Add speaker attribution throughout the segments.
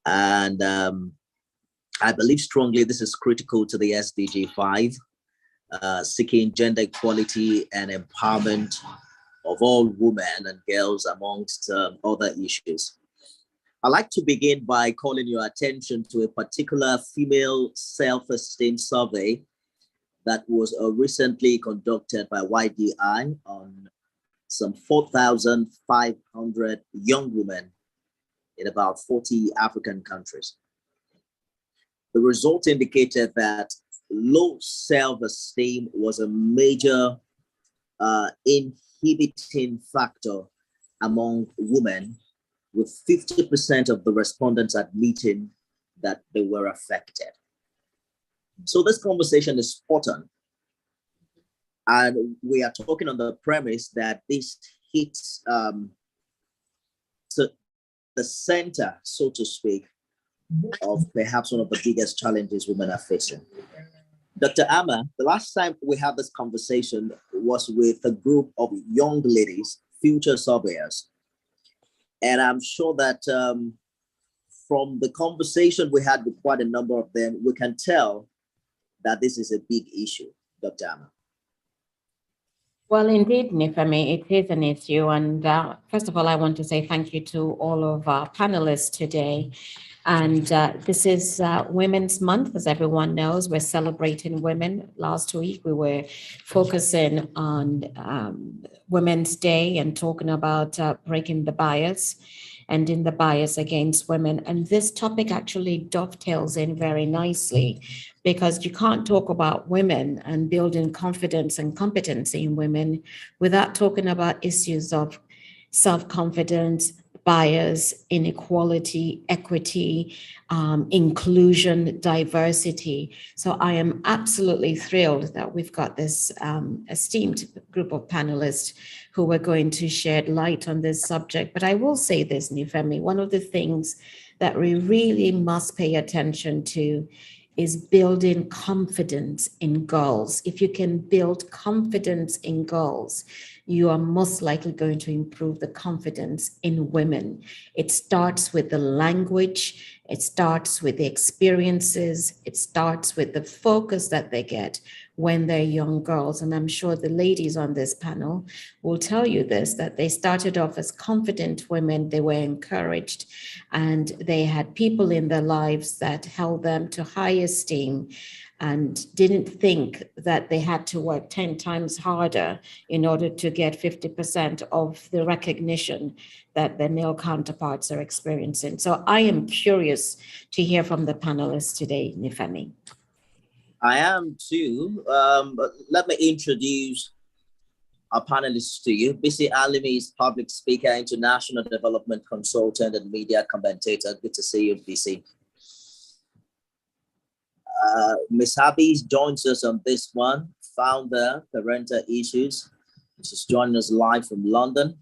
Speaker 1: And I believe strongly this is critical to the SDG 5, seeking gender equality and empowerment of all women and girls, amongst other issues. I'd like to begin by calling your attention to a particular female self-esteem survey that was recently conducted by YDI on some 4,500 young women in about 40 African countries. The result indicated that low self-esteem was a major inhibiting factor among women, with 50% of the respondents admitting that they were affected. So this conversation is important. And we are talking on the premise that this hits to the center, so to speak, of perhaps one of the biggest challenges women are facing. Dr. Amma, the last time we had this conversation was with a group of young ladies, future surveyors. And I'm sure that from the conversation we had with quite a number of them, we can tell that this is a big issue, Dr. Amma.
Speaker 2: Well, indeed, Nifemi, it is an issue. And first of all, I want to say thank you to all of our panelists today. And this is Women's Month, as everyone knows. We're celebrating women. Last week, we were focusing on Women's Day and talking about breaking the bias, ending the bias against women. And this topic actually dovetails in very nicely, because you can't talk about women and building confidence and competency in women without talking about issues of self-confidence, bias, inequality, equity, inclusion, diversity. So I am absolutely thrilled that we've got this esteemed group of panelists who are going to shed light on this subject. But I will say this, Nifemi, one of the things that we really must pay attention to is building confidence in girls. If you can build confidence in girls, you are most likely going to improve the confidence in women. It starts with the language, it starts with the experiences, it starts with the focus that they get when they're young girls. And I'm sure the ladies on this panel will tell you this, that they started off as confident women, they were encouraged, and they had people in their lives that held them to high esteem and didn't think that they had to work 10 times harder in order to get 50% of the recognition that their male counterparts are experiencing. So I am curious to hear from the panelists today, Nifemi.
Speaker 1: I am too. Let me introduce our panelists to you. Bisi Alimi is public speaker, international development consultant, and media commentator. Good to see you, Bisi. Ms. Habis joins us on this one, founder, Parental Issues. She's joining us live from London.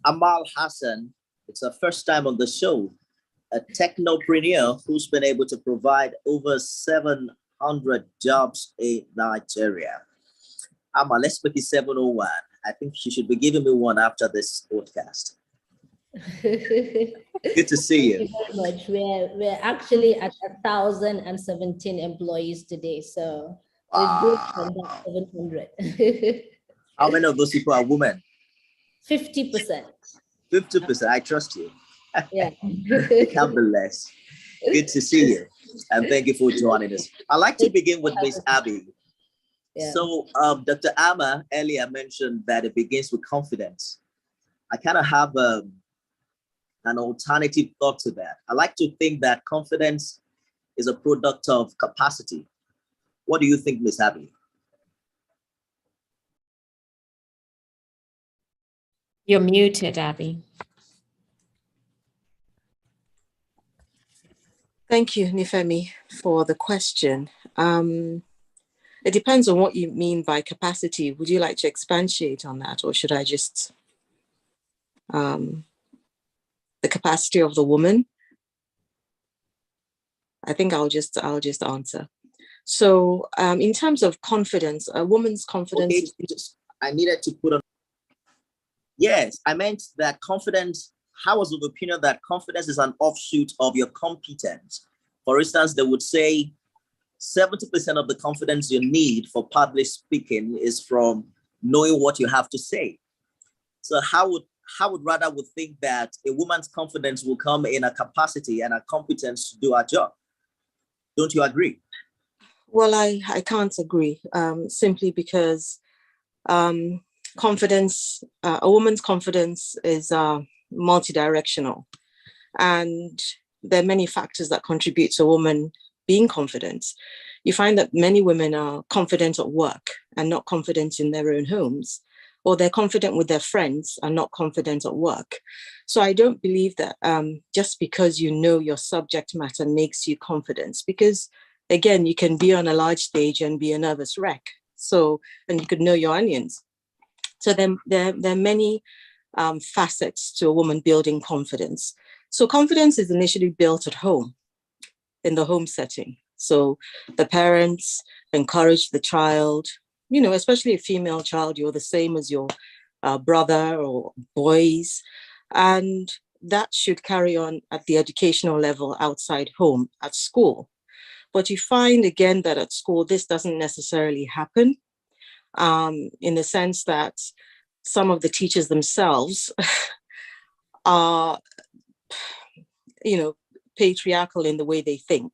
Speaker 1: Amal Hassan, it's her first time on the show, a technopreneur who's been able to provide over 700 jobs in Nigeria. Amal, let's make it 701. I think she should be giving me one after this podcast. Good to see you.
Speaker 3: Thank you very much. We're actually at 1,017 employees today, so we've grown from that 700.
Speaker 1: How many of those people are women?
Speaker 3: 50%.
Speaker 1: 50%. I trust you.
Speaker 3: Yeah.
Speaker 1: It can be less. Good to see you, and thank you for joining us. I'd like to begin with Ms. Abby. Yeah. So, Dr. Amma earlier mentioned that it begins with confidence. I kind of have an alternative thought to that. I like to think that confidence is a product of capacity. What do you think, Ms. Abby?
Speaker 2: You're muted, Abby.
Speaker 4: Thank you, Nifemi, for the question. It depends on what you mean by capacity. Would you like to expatiate on that, or should I just the capacity of the woman? I think I'll just answer. So in terms of confidence, a woman's confidence.
Speaker 1: Okay, I needed to put on. Yes, I meant that confidence I was of the opinion that confidence is an offshoot of your competence. For instance, they would say 70% of the confidence you need for public speaking is from knowing what you have to say. So how would rather would think that a woman's confidence will come in a capacity and a competence to do her job. Don't you agree?
Speaker 4: Well, I can't agree, simply because confidence, a woman's confidence is multidirectional. And there are many factors that contribute to a woman being confident. You find that many women are confident at work and not confident in their own homes, or they're confident with their friends and not confident at work. So I don't believe that just because you know your subject matter makes you confident, because again, you can be on a large stage and be a nervous wreck. So, and you could know your onions. So there are many facets to a woman building confidence. So confidence is initially built at home, in the home setting. So the parents encourage the child, you know, especially a female child, you're the same as your brother or boys. And that should carry on at the educational level outside home, at school. But you find again that at school, this doesn't necessarily happen, in the sense that some of the teachers themselves are, you know, patriarchal in the way they think.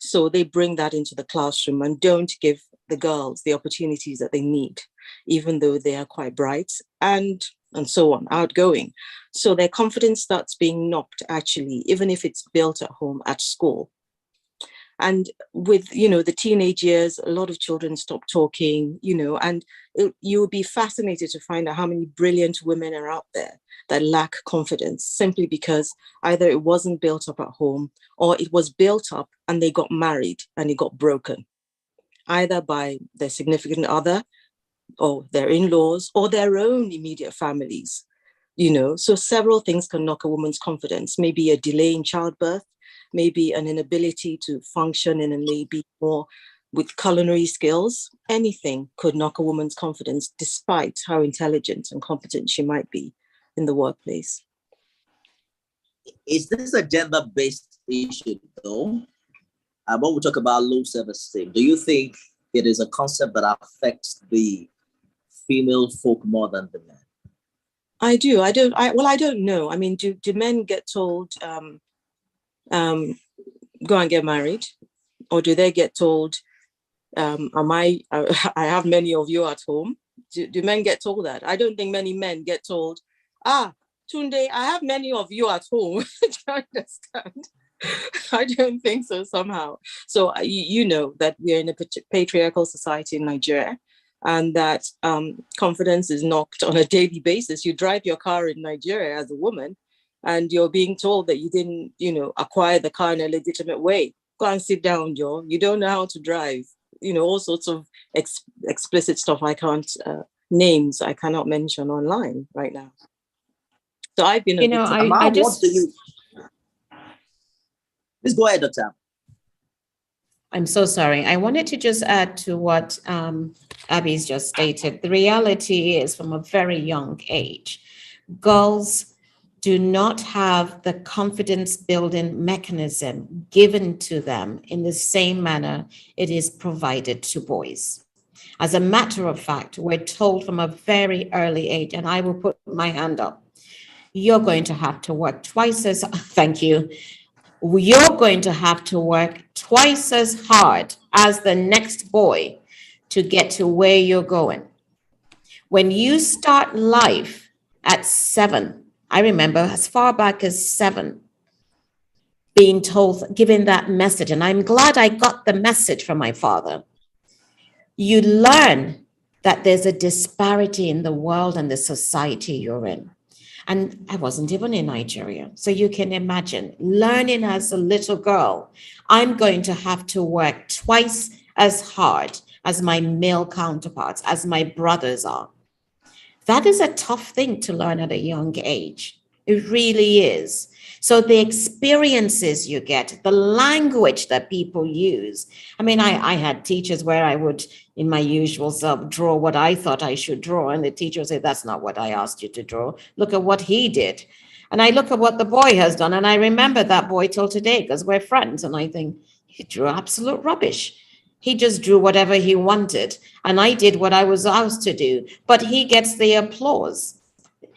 Speaker 4: So they bring that into the classroom and don't give the girls the opportunities that they need, even though they are quite bright and so on, outgoing. So their confidence starts being knocked, actually, even if it's built at home, at school. And with, you know, the teenage years, a lot of children stop talking, you know, and you'll be fascinated to find out how many brilliant women are out there that lack confidence simply because either it wasn't built up at home or it was built up and they got married and it got broken, either by their significant other or their in-laws or their own immediate families, you know. So several things can knock a woman's confidence, maybe a delay in childbirth, maybe an inability to function in a maybe more with culinary skills. Anything could knock a woman's confidence despite how intelligent and competent she might be in the workplace.
Speaker 1: Is this a gender-based issue though? When we talk about low self-esteem, do you think it is a concept that affects the female folk more than the men?
Speaker 4: I do. I don't know. I mean, do men get told, go and get married? Or do they get told, I have many of you at home? Do men get told that? I don't think many men get told, Tunde, I have many of you at home. Do you understand? I don't think so somehow. So you know that we're in a patriarchal society in Nigeria, and that confidence is knocked on a daily basis. You drive your car in Nigeria as a woman, and you're being told that you didn't, you know, acquire the car in a legitimate way. Go and sit down, Joe. You don't know how to drive. You know, all sorts of explicit stuff I can't, names I cannot mention online right now. So I've been,
Speaker 2: you know, I just,
Speaker 1: please go ahead, Dr.
Speaker 2: I'm so sorry. I wanted to just add to what Abby's just stated. The reality is from a very young age, girls do not have the confidence building mechanism given to them in the same manner it is provided to boys. As a matter of fact, we're told from a very early age, and I will put my hand up, you're going to have to work twice as, thank you, you're going to have to work twice as hard as the next boy to get to where you're going. When you start life at 7, I remember as far back as 7, being told, given that message, and I'm glad I got the message from my father. You learn that there's a disparity in the world and the society you're in. And I wasn't even in Nigeria. So you can imagine learning as a little girl, I'm going to have to work twice as hard as my male counterparts, as my brothers are. That is a tough thing to learn at a young age. It really is. So the experiences you get, the language that people use. I mean, I had teachers where I would, in my usual self, draw what I thought I should draw. And the teacher would say, that's not what I asked you to draw. Look at what he did. And I look at what the boy has done, and I remember that boy till today because we're friends. And I think he drew absolute rubbish. He just drew whatever he wanted, and I did what I was asked to do. But he gets the applause.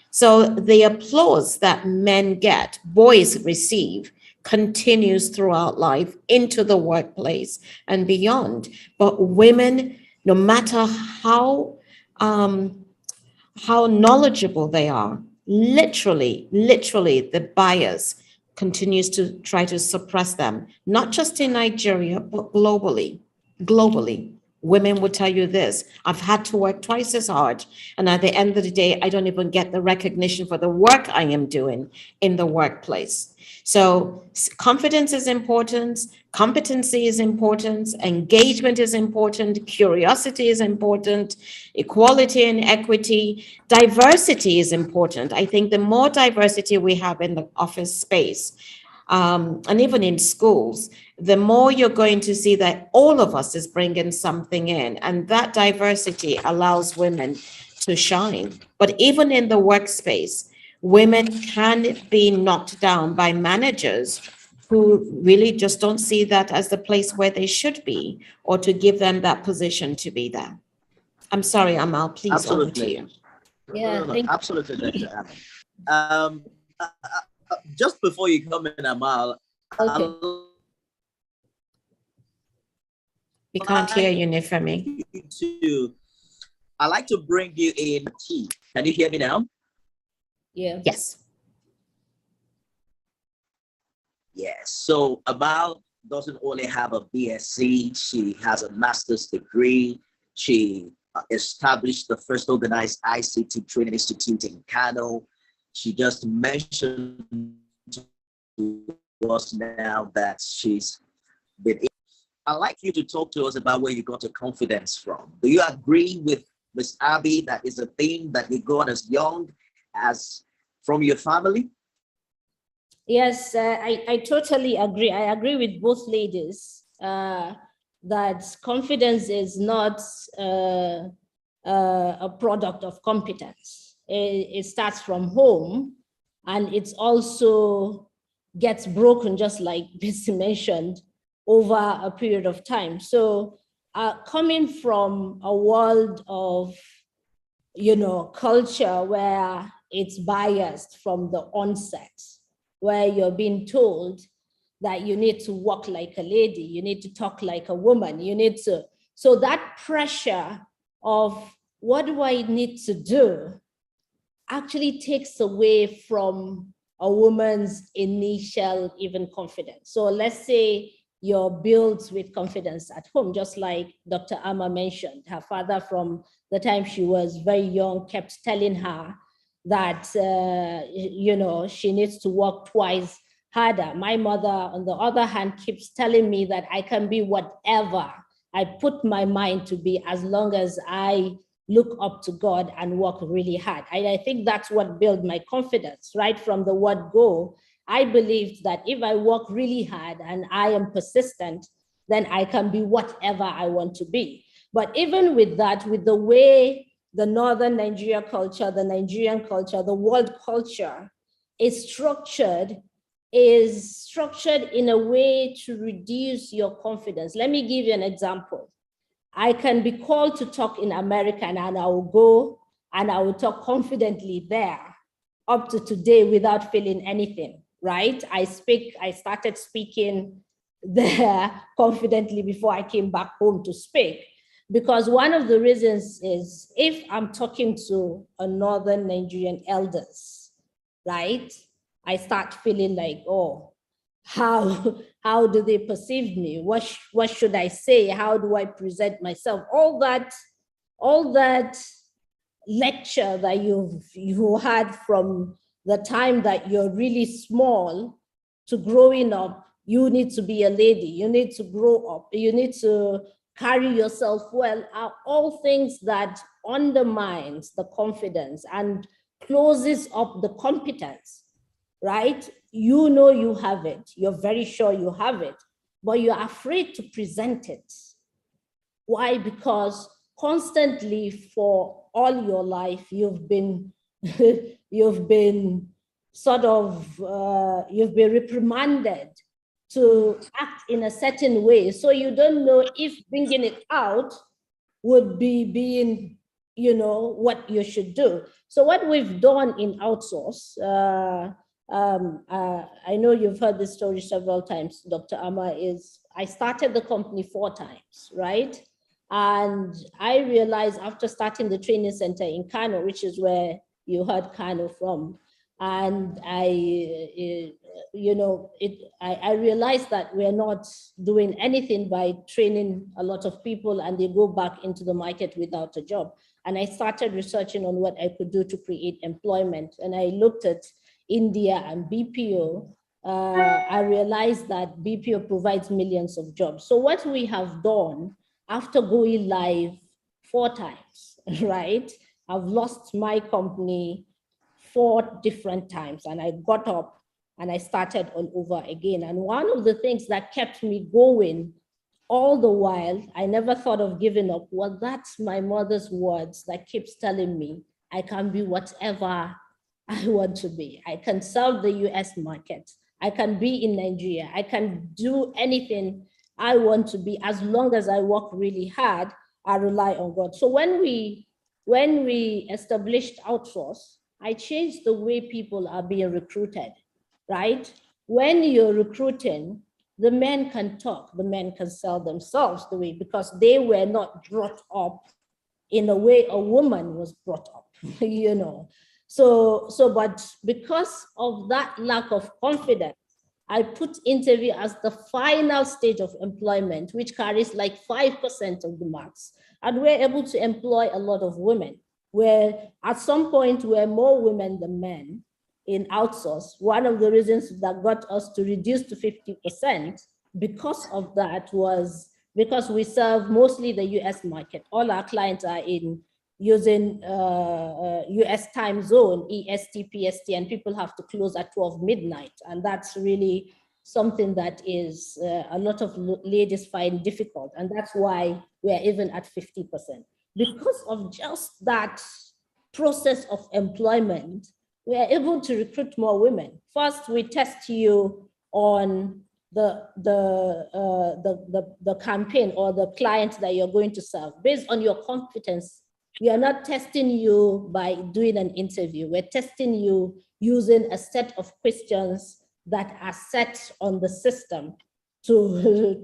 Speaker 2: So the applause that men get, boys receive, continues throughout life into the workplace and beyond. But women, no matter how knowledgeable they are, literally, the bias continues to try to suppress them, not just in Nigeria, but globally. Globally, women would tell you this: I've had to work twice as hard, and at the end of the day, I don't even get the recognition for the work I am doing in the workplace. So confidence is important, competency is important, engagement is important, curiosity is important, equality and equity, diversity is important. I think the more diversity we have in the office space, and even in schools, the more you're going to see that all of us is bringing something in, and that diversity allows women to shine. But even in the workspace, women can be knocked down by managers who really just don't see that as the place where they should be, or to give them that position to be there. I'm sorry, Amal, please, over to you.
Speaker 3: Yeah,
Speaker 1: Absolutely, Dr. Amal. Just before you come in, Amal,
Speaker 3: okay.
Speaker 2: We can't hear you, Nifemi.
Speaker 1: I like to bring you in. Can you hear me now?
Speaker 3: Yeah.
Speaker 2: Yes.
Speaker 1: Yes. So Amal doesn't only have a BSc, she has a master's degree. She established the first organized ICT training institute in Kano. She just mentioned to us now that she's been. I'd like you to talk to us about where you got your confidence from. Do you agree with Ms. Abby that is a thing that you got as young as from your family?
Speaker 3: Yes, I totally agree. I agree with both ladies that confidence is not a product of competence. It starts from home, and it's also gets broken, just like Bisi mentioned, over a period of time. So coming from a world of, culture where it's biased from the onset, where you're being told that you need to walk like a lady, you need to talk like a woman, so that pressure of what do I need to do actually takes away from a woman's initial even confidence. So let's say you're built with confidence at home, just like Dr. Amma mentioned. Her father, from the time she was very young, kept telling her that, she needs to work twice harder. My mother, on the other hand, keeps telling me that I can be whatever I put my mind to be, as long as I look up to God and work really hard. And I think that's what built my confidence. Right from the word go, I believed that if I work really hard and I am persistent, then I can be whatever I want to be. But even with that, with the way the Northern Nigeria culture, the Nigerian culture, the world culture is structured in a way to reduce your confidence. Let me give you an example. I can be called to talk in America, and I will go and I will talk confidently there up to today without feeling anything, right? I started speaking there confidently before I came back home to speak. Because one of the reasons is, if I'm talking to a Northern Nigerian elders, right? I start feeling like, oh, how do they perceive me? What should I say? How do I present myself? All that lecture that you had from the time that you're really small to growing up, you need to be a lady, you need to grow up, you need to carry yourself well, are all things that undermines the confidence and closes up the competence, right? You know you have it, you're very sure you have it, but you're afraid to present it. Why? Because constantly for all your life, you've been sort of, you've been reprimanded to act in a certain way. So you don't know if bringing it out would be being, what you should do. So what we've done in Outsource, I know you've heard this story several times, Dr. Amma, is I started the company 4 times, right? And I realized after starting the training center in Kano, which is where you heard Kano from, and I realized that we're not doing anything by training a lot of people and they go back into the market without a job. And I started researching on what I could do to create employment. And I looked at India and BPO. I realized that BPO provides millions of jobs. So what we have done after going live 4 times, right? I've lost my company 4 different times, and I got up and I started all over again. And one of the things that kept me going all the while, I never thought of giving up, well, that's my mother's words that keeps telling me I can be whatever I want to be. I can serve the US market. I can be in Nigeria. I can do anything I want to be as long as I work really hard. I rely on God. So when we established Outsource, I changed the way people are being recruited, right? When you're recruiting, the men can talk, the men can sell themselves the way, because they were not brought up in a way a woman was brought up, but because of that lack of confidence, I put interview as the final stage of employment, which carries like 5% of the marks. And we're able to employ a lot of women, where at some point we're more women than men in Outsource. One of the reasons that got us to reduce to 50% because of that was because we serve mostly the US market. All our clients are using US time zone, EST, PST, and people have to close at 12 midnight. And that's really something that is a lot of ladies find difficult. And that's why we're even at 50%. Because of just that process of employment, we are able to recruit more women. First, we test you on the campaign or the client that you're going to serve based on your competence. We are not testing you by doing an interview. We're testing you using a set of questions that are set on the system to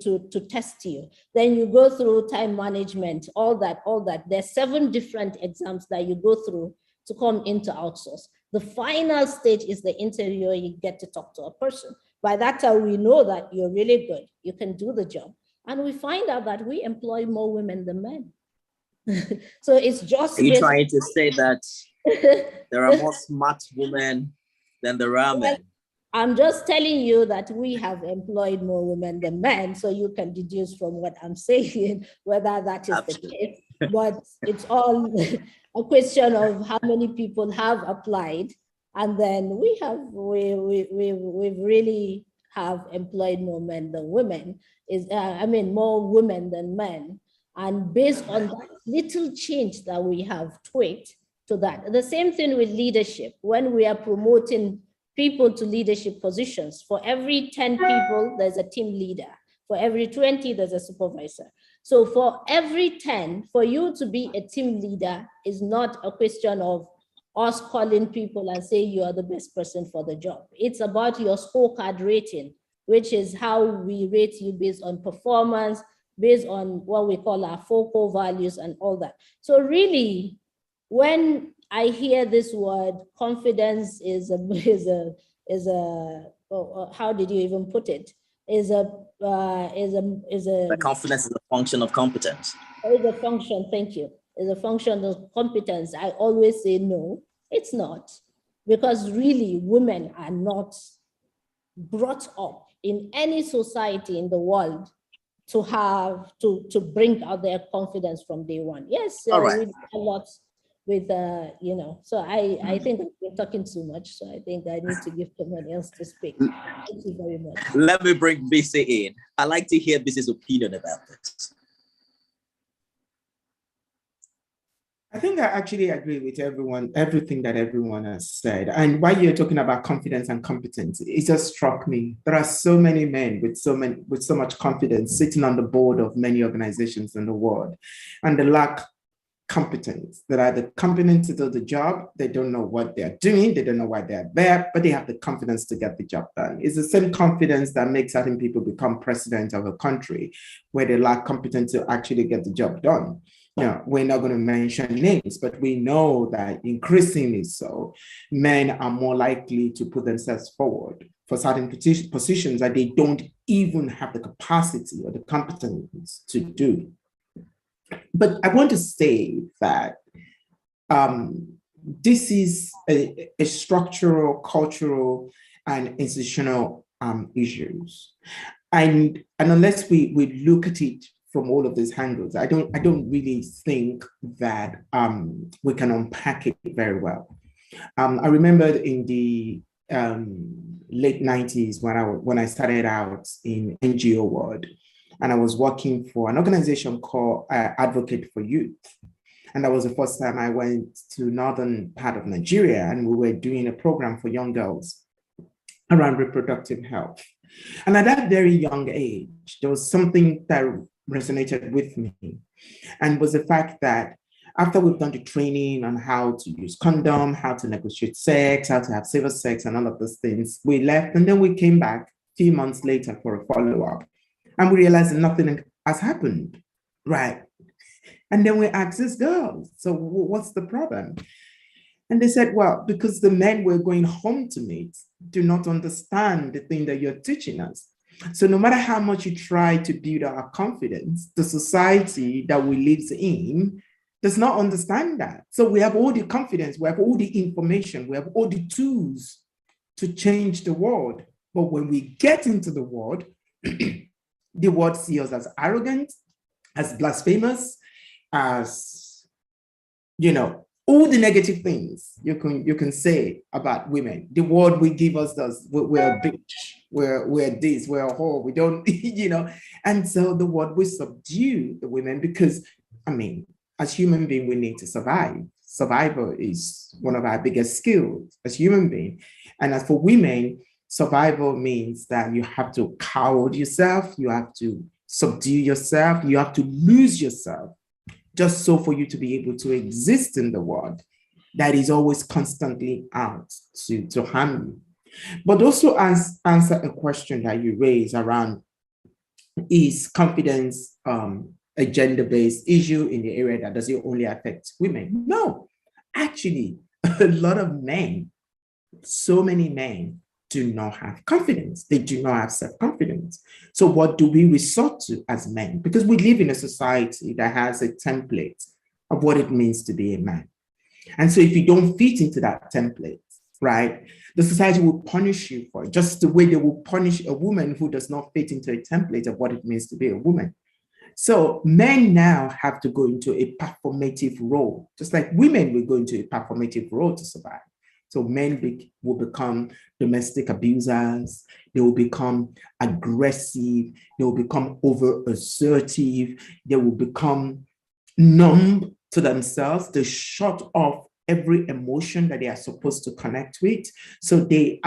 Speaker 3: test you. Then you go through time management, all that. There's 7 different exams that you go through to come into Outsource. The final stage is the interview where you get to talk to a person. By that time, we know that you're really good, you can do the job. And we find out that we employ more women than men. So it's just—
Speaker 1: Are you trying to say that there are more smart women than there are men?
Speaker 3: I'm just telling you that we have employed more women than men, so you can deduce from what I'm saying whether that is the case. But it's all a question of how many people have applied, and then we really have employed more men than women. More women than men. And based on that little change that we have tweaked to that, the same thing with leadership. When we are promoting people to leadership positions, for every 10 people, there's a team leader. For every 20, there's a supervisor. So for every 10, for you to be a team leader is not a question of us calling people and say you are the best person for the job. It's about your scorecard rating, which is how we rate you based on performance, based on what we call our focal values and all that. So really, when I hear this word, confidence is a how did you even put it?
Speaker 1: The confidence is a function of competence.
Speaker 3: Is a function, thank you. Is a function of competence. I always say no, it's not. Because really, women are not brought up in any society in the world to have to bring out their confidence from day one. Yes,
Speaker 1: all right.
Speaker 3: We do a lot with so I think we're talking too much, so I think I need to give someone else to speak. Thank you very much.
Speaker 1: Let me bring BC in. I'd like to hear BC's opinion about this.
Speaker 5: I think I actually agree with everything that everyone has said. And while you're talking about confidence and competence, it just struck me. There are so many men with so much confidence sitting on the board of many organizations in the world, and they lack competence. They're either competent to do the job, they don't know what they're doing, they don't know why they're there, but they have the confidence to get the job done. It's the same confidence that makes certain people become president of a country where they lack competence to actually get the job done. Now, we're not going to mention names, but we know that increasingly so, men are more likely to put themselves forward for certain positions that they don't even have the capacity or the competence to do. But I want to say that this is a structural, cultural, and institutional issues. And unless we look at it from all of these angles, I don't really think that we can unpack it very well. I remember in the late 90s when I started out in NGO world, and I was working for an organization called Advocate for Youth. And that was the first time I went to northern part of Nigeria, and we were doing a program for young girls around reproductive health. And at that very young age, there was something that resonated with me, and was the fact that after we've done the training on how to use condom, how to negotiate sex, how to have safer sex, and all of those things, we left, and then we came back a few months later for a follow-up. And we realized that nothing has happened, right? And then we asked these girls, so what's the problem? And they said, well, because the men we're going home to meet do not understand the thing that you're teaching us. So no matter how much you try to build our confidence, the society that we live in does not understand that. So we have all the confidence, we have all the information, we have all the tools to change the world. But when we get into the world, the world sees us as arrogant, as blasphemous, as, all the negative things you can say about women. The world will give us this, we're a bitch, we're this, we're a whore, we don't, and so the world will subdue the women because, as human beings, we need to survive. Survival is one of our biggest skills as human beings. And as for women, survival means that you have to coward yourself, you have to subdue yourself, you have to lose yourself, just so for you to be able to exist in the world that is always constantly out to harm you. But also answer a question that you raised around, is confidence a gender-based issue in the area that does it only affect women? No, actually, a lot of men, so many men, do not have confidence. They do not have self-confidence. So what do we resort to as men? Because we live in a society that has a template of what it means to be a man. And so if you don't fit into that template, right, the society will punish you for it, just the way they will punish a woman who does not fit into a template of what it means to be a woman. So men now have to go into a performative role, just like women will go into a performative role to survive. So men will become domestic abusers, they will become aggressive, they will become over-assertive, they will become numb to themselves, they shut off every emotion that they are supposed to connect with. So they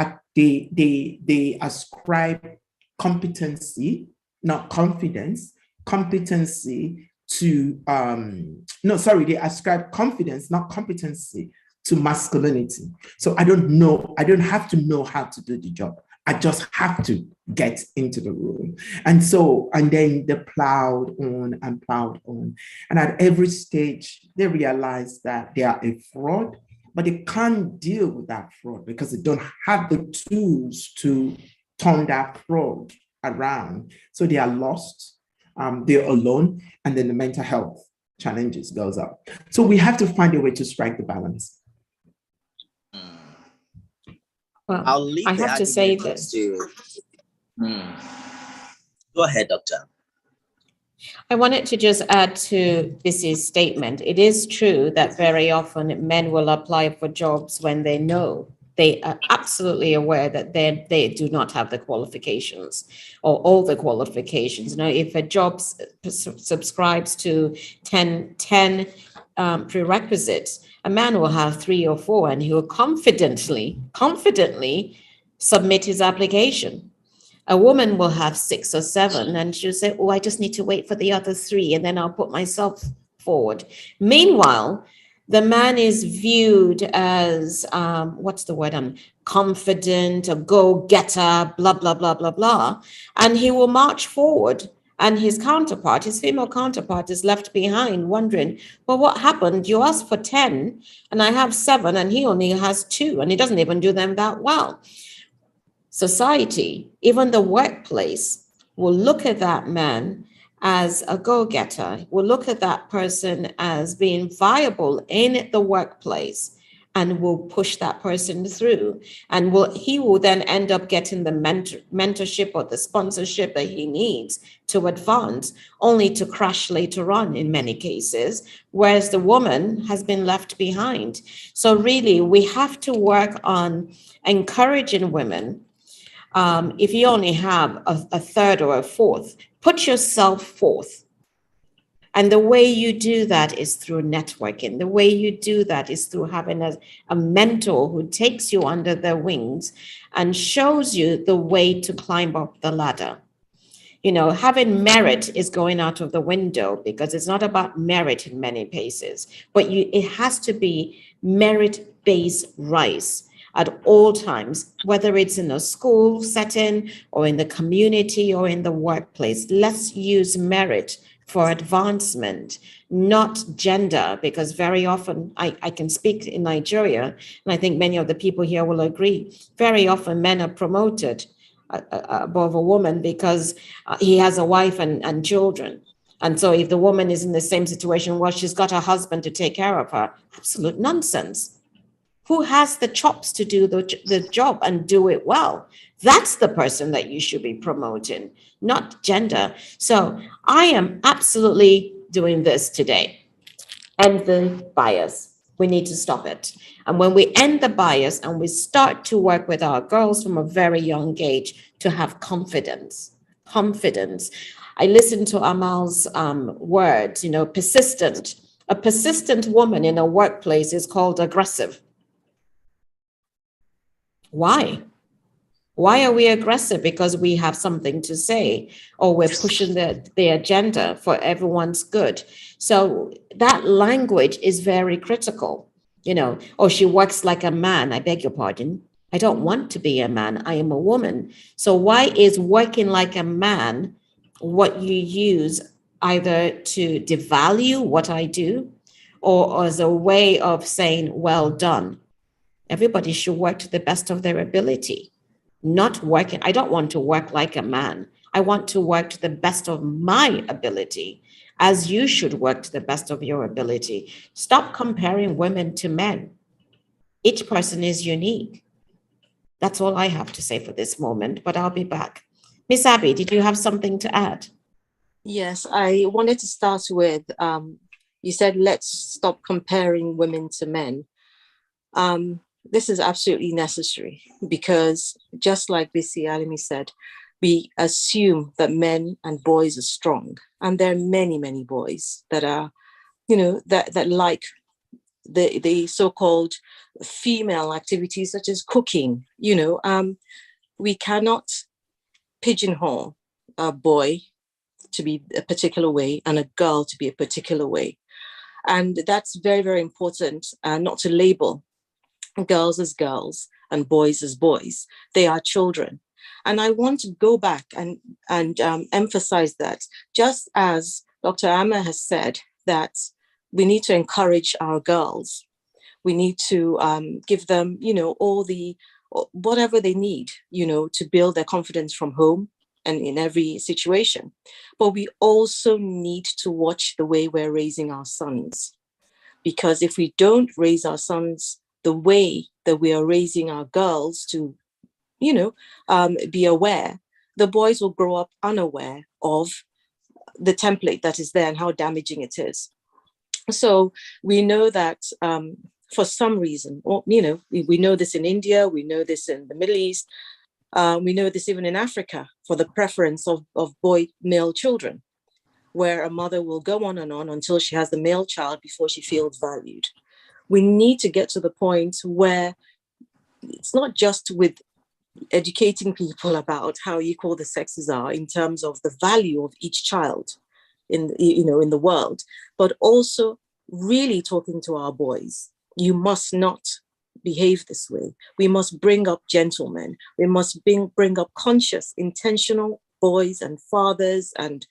Speaker 5: ascribe competency, not confidence, competency to, they ascribe confidence, not competency, to masculinity. So I don't have to know how to do the job. I just have to get into the room. And then they plowed on and plowed on. And at every stage, they realize that they are a fraud, but they can't deal with that fraud because they don't have the tools to turn that fraud around. So they are lost, they're alone, and then the mental health challenges goes up. So we have to find a way to strike the balance.
Speaker 2: Well, I have to say this.
Speaker 1: Go ahead, Doctor.
Speaker 2: I wanted to just add to Bissy's statement. It is true that very often men will apply for jobs when they know, they are absolutely aware that they do not have the qualifications or all the qualifications. If a job subscribes to 10 prerequisites. A man will have 3 or 4, and he will confidently submit his application. A woman will have 6 or 7, and she'll say, oh, I just need to wait for the other 3, and then I'll put myself forward. Meanwhile, the man is viewed as, what's the word? Confident, a go-getter, blah, blah, blah, blah, blah. And he will march forward. And his counterpart, his female counterpart, is left behind wondering, well, what happened? You asked for 10, and I have 7, and he only has 2, and he doesn't even do them that well. Society, even the workplace, will look at that man as a go-getter, will look at that person as being viable in the workplace, and will push that person through. And he will then end up getting the mentorship or the sponsorship that he needs to advance, only to crash later on in many cases, whereas the woman has been left behind. So really, we have to work on encouraging women. If you only have a third or a fourth, put yourself forth. And the way you do that is through networking. The way you do that is through having a mentor who takes you under their wings and shows you the way to climb up the ladder. You know, having merit is going out of the window, because it's not about merit in many cases, but it has to be merit-based rise at all times, whether it's in a school setting or in the community or in the workplace. Let's use merit for advancement, not gender, because very often, I can speak in Nigeria, and I think many of the people here will agree, very often men are promoted above a woman because he has a wife and children. And so if the woman is in the same situation, well, she's got a husband to take care of her. Absolute nonsense. Who has the chops to do the job and do it well? That's the person that you should be promoting, not gender. So I am absolutely doing this today. End the bias. We need to stop it. And when we end the bias and we start to work with our girls from a very young age to have confidence. I listened to Amal's words, persistent. A persistent woman in a workplace is called aggressive. Why? Why are we aggressive? Because we have something to say, or we're pushing the agenda for everyone's good. So that language is very critical, or she works like a man. I beg your pardon. I don't want to be a man. I am a woman. So why is working like a man what you use either to devalue what I do or as a way of saying, well done? Everybody should work to the best of their ability. Not working. I don't want to work like a man. I want to work to the best of my ability, as you should work to the best of your ability. Stop comparing women to men. Each person is unique. That's all I have to say for this moment, but I'll be back. Miss Abby, did you have something to add?
Speaker 4: Yes, I wanted to start with, you said, let's stop comparing women to men. This is absolutely necessary because just like Bisi Alimi said, we assume that men and boys are strong. And there are many, many boys that are, that like the so-called female activities such as cooking. We cannot pigeonhole a boy to be a particular way and a girl to be a particular way. And that's very, very important, not to label girls as girls and boys as boys. They are children. And I want to go back and emphasize that, just as Dr. Amma has said, that we need to encourage our girls. We need to give them, whatever they need, to build their confidence from home and in every situation. But we also need to watch the way we're raising our sons. Because if we don't raise our sons the way that we are raising our girls to, be aware, the boys will grow up unaware of the template that is there and how damaging it is. So we know that for some reason, we know this in India, we know this in the Middle East, we know this even in Africa, for the preference of boy male children. where a mother will go on and on until she has the male child before she feels valued. We need to get to the point where it's not just with educating people about how equal the sexes are in terms of the value of each child in the world, but also really talking to our boys. You must not behave this way. We must bring up gentlemen. We must bring up conscious, intentional boys and fathers and,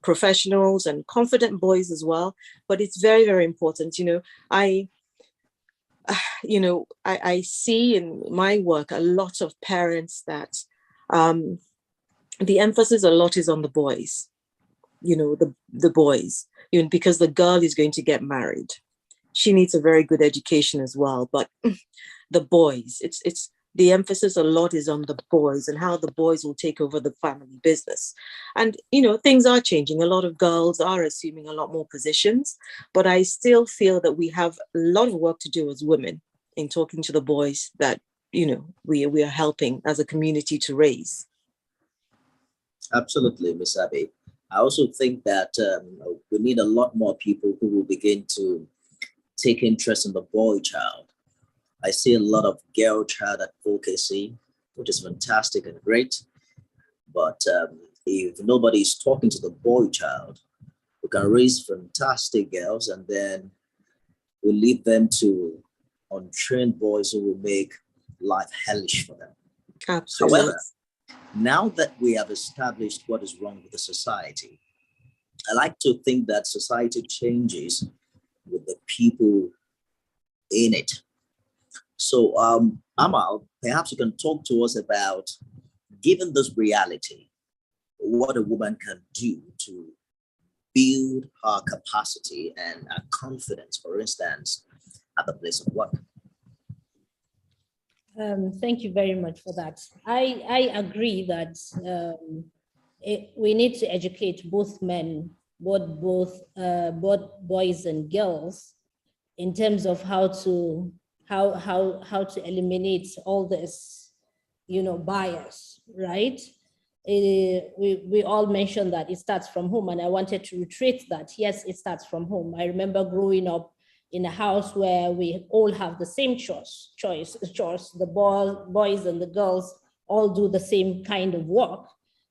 Speaker 4: professionals and confident boys as well. But it's very, very important. I see in my work a lot of parents that the emphasis a lot is on the boys, the boys, because the girl is going to get married. She needs a very good education as well. But the boys, it's the emphasis a lot is on the boys and how the boys will take over the family business. And, things are changing. A lot of girls are assuming a lot more positions, but I still feel that we have a lot of work to do as women in talking to the boys that, we are helping as a community to raise.
Speaker 1: Absolutely, Ms. Abbey. I also think that we need a lot more people who will begin to take interest in the boy child. I see a lot of girl child advocacy, which is fantastic and great. But if nobody is talking to the boy child, we can raise fantastic girls and then we leave them to untrained boys who will make life hellish for them.
Speaker 4: Absolutely.
Speaker 1: However, now that we have established what is wrong with the society, I like to think that society changes with the people in it. So, Amal, perhaps you can talk to us about, given this reality, what a woman can do to build her capacity and her confidence, for instance, at the place of work.
Speaker 3: Thank you very much for that. I agree that we need to educate both men, both boys and girls, in terms of how to eliminate all this, bias, right? We all mentioned that it starts from home, and I wanted to reiterate that. Yes, it starts from home. I remember growing up in a house where we all have the same chores. The boys and the girls all do the same kind of work.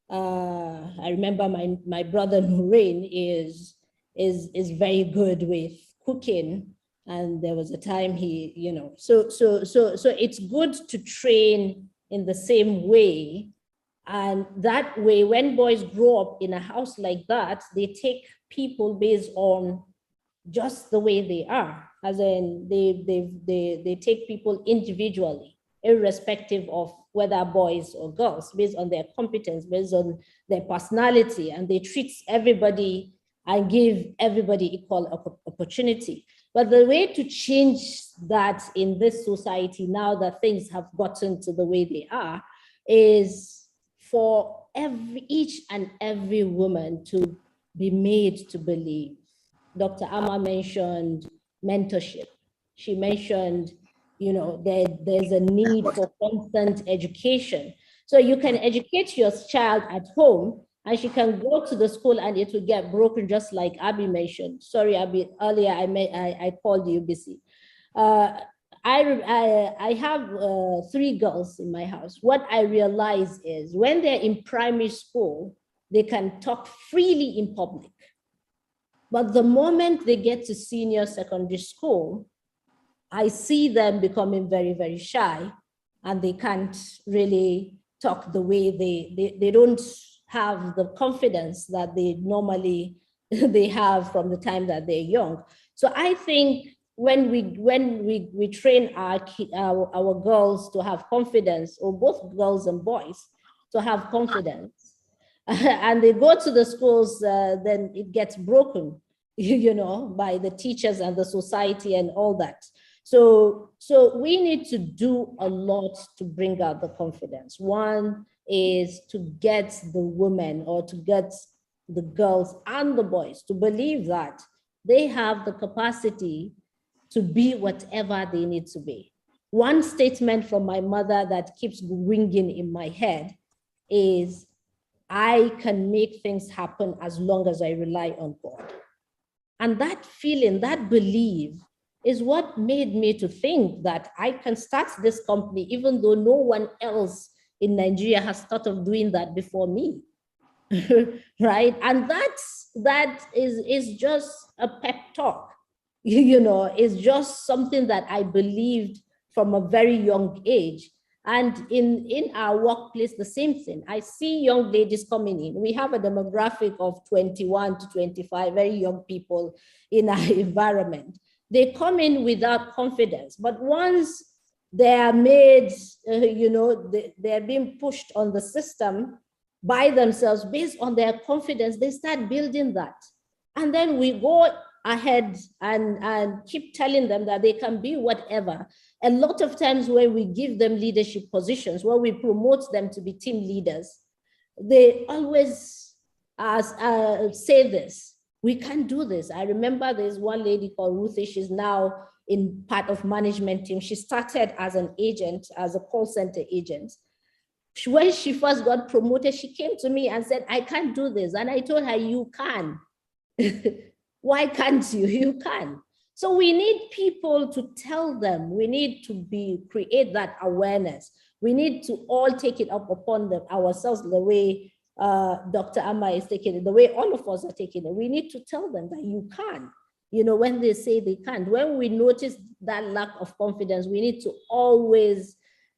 Speaker 3: I remember my brother Nurain is very good with cooking, and there was a time he, so it's good to train in the same way. And that way, when boys grow up in a house like that, they take people based on just the way they are, as in they take people individually, irrespective of whether boys or girls, based on their competence, based on their personality, and they treat everybody and give everybody equal opportunity. But the way to change that in this society, now that things have gotten to the way they are, is for each and every woman to be made to believe. Dr. Amma mentioned mentorship. She mentioned, there's a need for constant education. So you can educate your child at home, and she can go to the school and it will get broken, just like Abby mentioned. Sorry, Abby, earlier I called you busy. I have 3 girls in my house. What I realize is when they're in primary school, they can talk freely in public. But the moment they get to senior secondary school, I see them becoming very, very shy, and they can't really talk the way they don't have the confidence that they normally they have from the time that they're young. So I think when we train our girls to have confidence, or both girls and boys to have confidence, and they go to the schools, then it gets broken, by the teachers and the society and all that. So we need to do a lot to bring out the confidence. One is to get the women, or to get the girls and the boys to believe that they have the capacity to be whatever they need to be. One statement from my mother that keeps ringing in my head is, I can make things happen as long as I rely on God. And that feeling, that belief is what made me to think that I can start this company, even though no one else in Nigeria has thought of doing that before me. Right? And that is just a pep talk. It's just something that I believed from a very young age. And in our workplace, the same thing. I see young ladies coming in. We have a demographic of 21 to 25, very young people in our environment. They come in without confidence, but once they are made, they're being pushed on the system by themselves based on their confidence, they start building that. And then we go ahead and keep telling them that they can be whatever. A lot of times when we give them leadership positions, when we promote them to be team leaders, they always say this: we can't do this. I remember there's one lady called Ruthie. She's now in part of management team. She started as an agent, as a call center agent. When she first got promoted, she came to me and said, I can't do this. And I told her, you can. Why can't you? You can. So we need people to tell them. We need to create that awareness. We need to all take it up upon ourselves the way Dr. Amma is taking it, the way all of us are taking it. We need to tell them that you can. When they say they can't, when we notice that lack of confidence, we need to always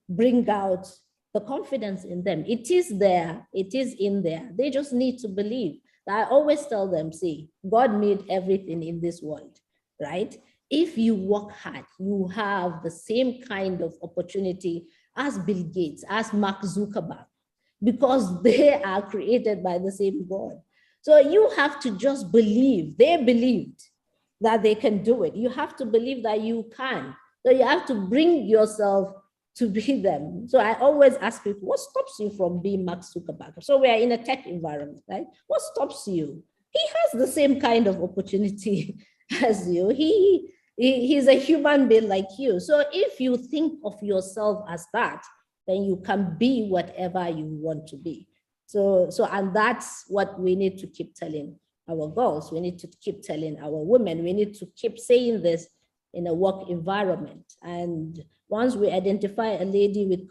Speaker 3: bring out the confidence in them. It is there. It is in there. They just need to believe. I always tell them, see, God made everything in this world, right? If you work hard, you have the same kind of opportunity as Bill Gates, as Mark Zuckerberg, because they are created by the same God. So you have to just believe. They believed that they can do it. You have to believe that you can. So you have to bring yourself to be them. So I always ask people, what stops you from being Mark Zuckerberg? So we are in a tech environment, right? What stops you? He has the same kind of opportunity as you. He's a human being like you. So if you think of yourself as that, then you can be whatever you want to be. And that's what we need to keep telling our girls. We need to keep telling our women. We need to keep saying this in a work environment. And once we identify a lady with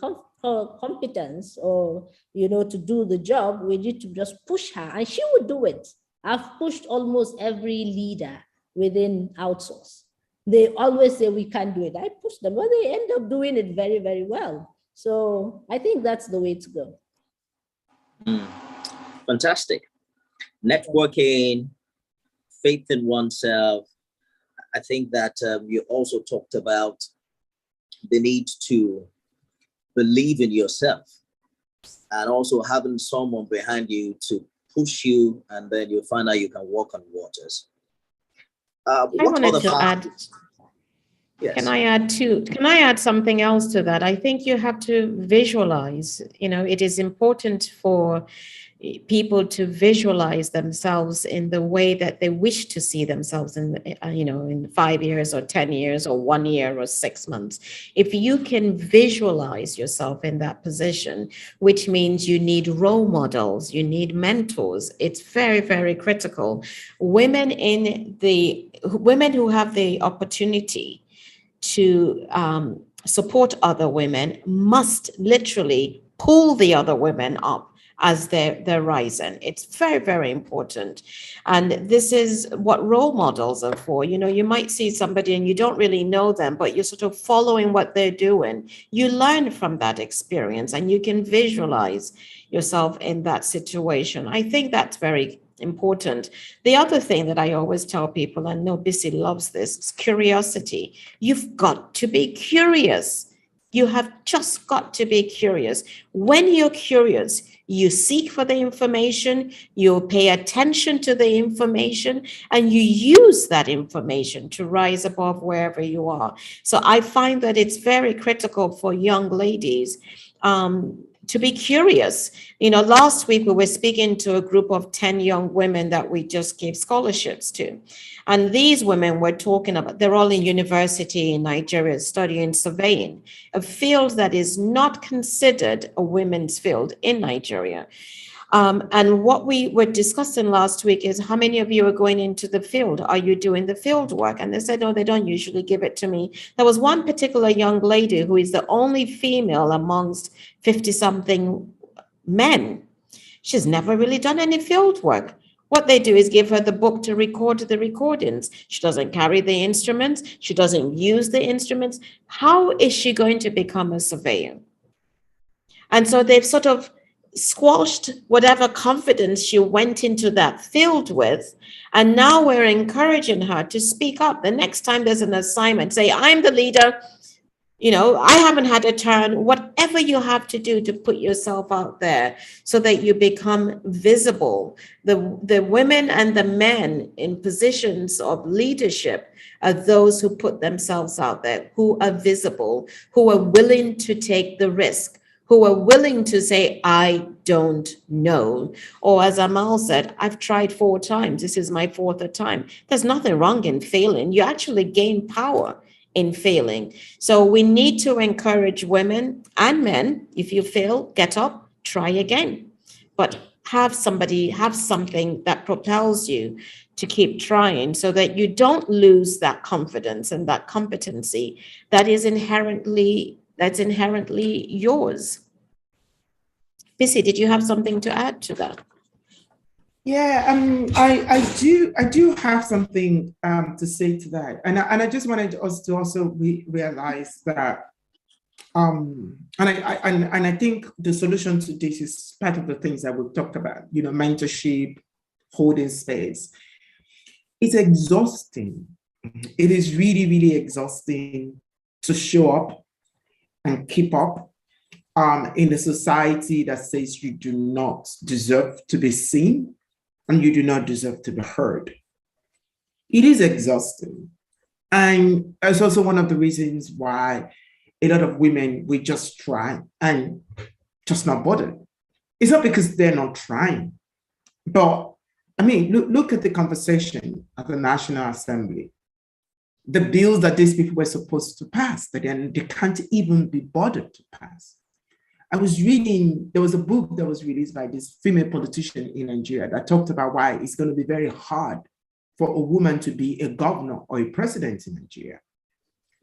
Speaker 3: competence or, to do the job, we need to just push her and she would do it. I've pushed almost every leader within outsource. They always say we can't do it. I push them, but they end up doing it very, very well. So I think that's the way to go.
Speaker 1: Fantastic. Networking, faith in oneself. I think that you also talked about the need to believe in yourself and also having someone behind you to push you, and then you find out you can walk on waters.
Speaker 2: I wanted to add.
Speaker 1: Yes.
Speaker 2: Can I add something else to that? I think you have to visualize, it is important for people to visualize themselves in the way that they wish to see themselves in 5 years or 10 years or 1 year or 6 months. If you can visualize yourself in that position, which means you need role models, you need mentors, it's very, very critical. Women who have the opportunity to support other women must literally pull the other women up as they're rising. It's very, very important. And this is what role models are for. You might see somebody and you don't really know them, but you're sort of following what they're doing. You learn from that experience and you can visualize yourself in that situation. I think that's very important. The other thing that I always tell people, and no, Bissy loves this, is curiosity. You've got to be curious. You have just got to be curious. When you're curious, you seek for the information, you pay attention to the information, and you use that information to rise above wherever you are. So I find that it's very critical for young ladies to be curious. Last week we were speaking to a group of 10 young women that we just gave scholarships to. And these women were talking about, they're all in university in Nigeria studying surveying, a field that is not considered a women's field in Nigeria. And what we were discussing last week is how many of you are going into the field? Are you doing the field work? And they said, no, they don't usually give it to me. There was one particular young lady who is the only female amongst 50-something men. She's never really done any field work. What they do is give her the book to record the recordings. She doesn't carry the instruments. She doesn't use the instruments. How is she going to become a surveyor? And so they've sort of squashed whatever confidence she went into that field with. And now we're encouraging her to speak up. The next time there's an assignment, say, I'm the leader. You know, I haven't had a turn. Whatever you have to do to put yourself out there so that you become visible. The women and the men in positions of leadership are those who put themselves out there, who are visible, who are willing to take the risk, who are willing to say, I don't know. Or as Amal said, I've tried 4 times. This is my 4th time. There's nothing wrong in failing. You actually gain power in failing. So we need to encourage women and men. If you fail, get up, try again. But have something that propels you to keep trying so that you don't lose that confidence and that competency that is inherently yours. Bissy, did you have something to add to that?
Speaker 5: Yeah, I do have something to say to that, and I just wanted us to also realize that, and I think the solution to this is part of the things that we've talked about. You know, mentorship, holding space. It's exhausting. It is really, really exhausting to show up and keep up in a society that says you do not deserve to be seen and you do not deserve to be heard. It is exhausting. And it's also one of the reasons why a lot of women, we just try and just not bothered. It's not because they're not trying, but I mean, look at the conversation at the National Assembly. The bills that these people were supposed to pass, that they can't even be bothered to pass. I was reading, there was a book that was released by this female politician in Nigeria that talked about why it's going to be very hard for a woman to be a governor or a president in Nigeria.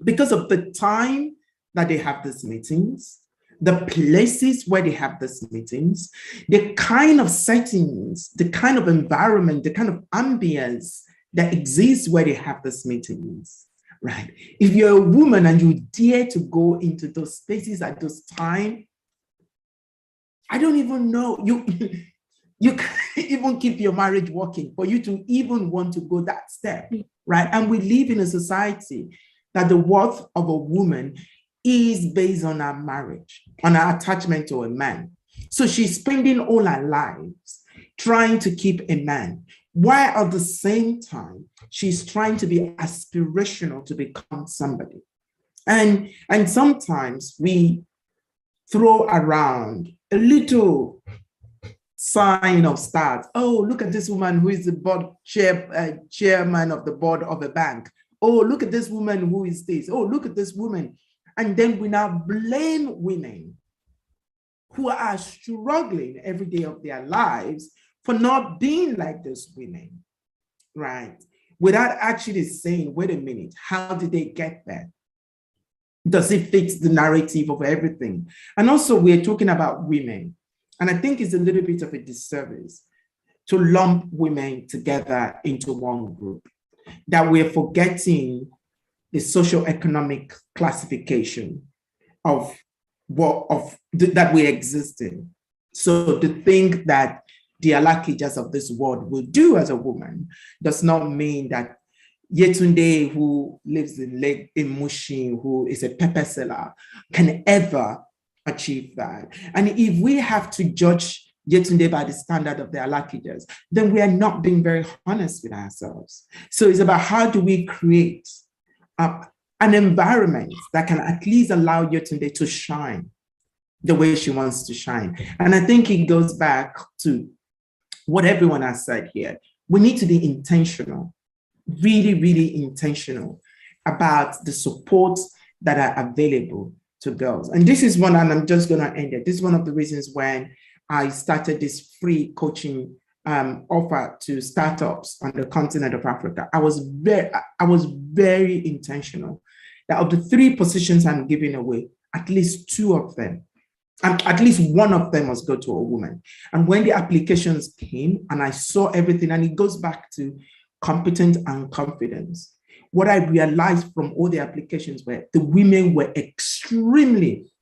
Speaker 5: Because of the time that they have these meetings, the places where they have these meetings, the kind of settings, the kind of environment, the kind of ambience that exists where they have these meetings, right? If you're a woman and you dare to go into those spaces at those times, I don't even know, you can't even keep your marriage working for you to even want to go that step, right? And we live in a society that the worth of a woman is based on her marriage, on her attachment to a man. So she's spending all her lives trying to keep a man, while at the same time, she's trying to be aspirational to become somebody. And sometimes we throw around a little sign of stars. Oh, look at this woman who is the board chairman of the board of a bank. Oh, look at this woman who is this. Oh, look at this woman. And then we now blame women who are struggling every day of their lives for not being like those women, right? Without actually saying, wait a minute, how did they get there? Does it fit the narrative of everything? And also we're talking about women. And I think it's a little bit of a disservice to lump women together into one group, that we're forgetting the socioeconomic classification of that we exist in. So to think that the Alakijas of this world will do as a woman does not mean that Yetunde, who lives in Mushin, who is a pepper seller, can ever achieve that. And if we have to judge Yetunde by the standard of the Alakijas, then we are not being very honest with ourselves. So it's about how do we create an environment that can at least allow Yetunde to shine the way she wants to shine. And I think it goes back to what everyone has said here. We need to be intentional, really, really intentional about the support that are available to girls. And this is one, and I'm just going to end it. This is one of the reasons when I started this free coaching offer to startups on the continent of Africa. I was very intentional that of the 3 positions I'm giving away, at least 2 of them, and at least 1 of them must go to a woman. And when the applications came and I saw everything, and it goes back to competence and confidence, what I realized from all the applications were the women were extremely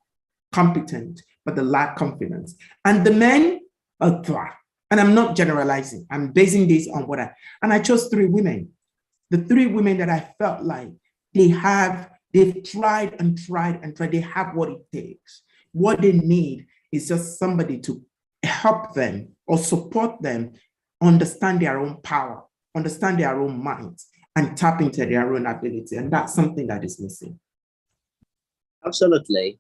Speaker 5: competent, but they lack confidence. And the men are thrive. And I'm not generalizing. I'm basing this on and I chose 3 women. The 3 women that I felt like they've tried and tried and tried. They have what it takes. What they need is just somebody to help them or support them understand their own power, understand their own minds, and tap into their own ability. And that's something that is missing.
Speaker 1: Absolutely.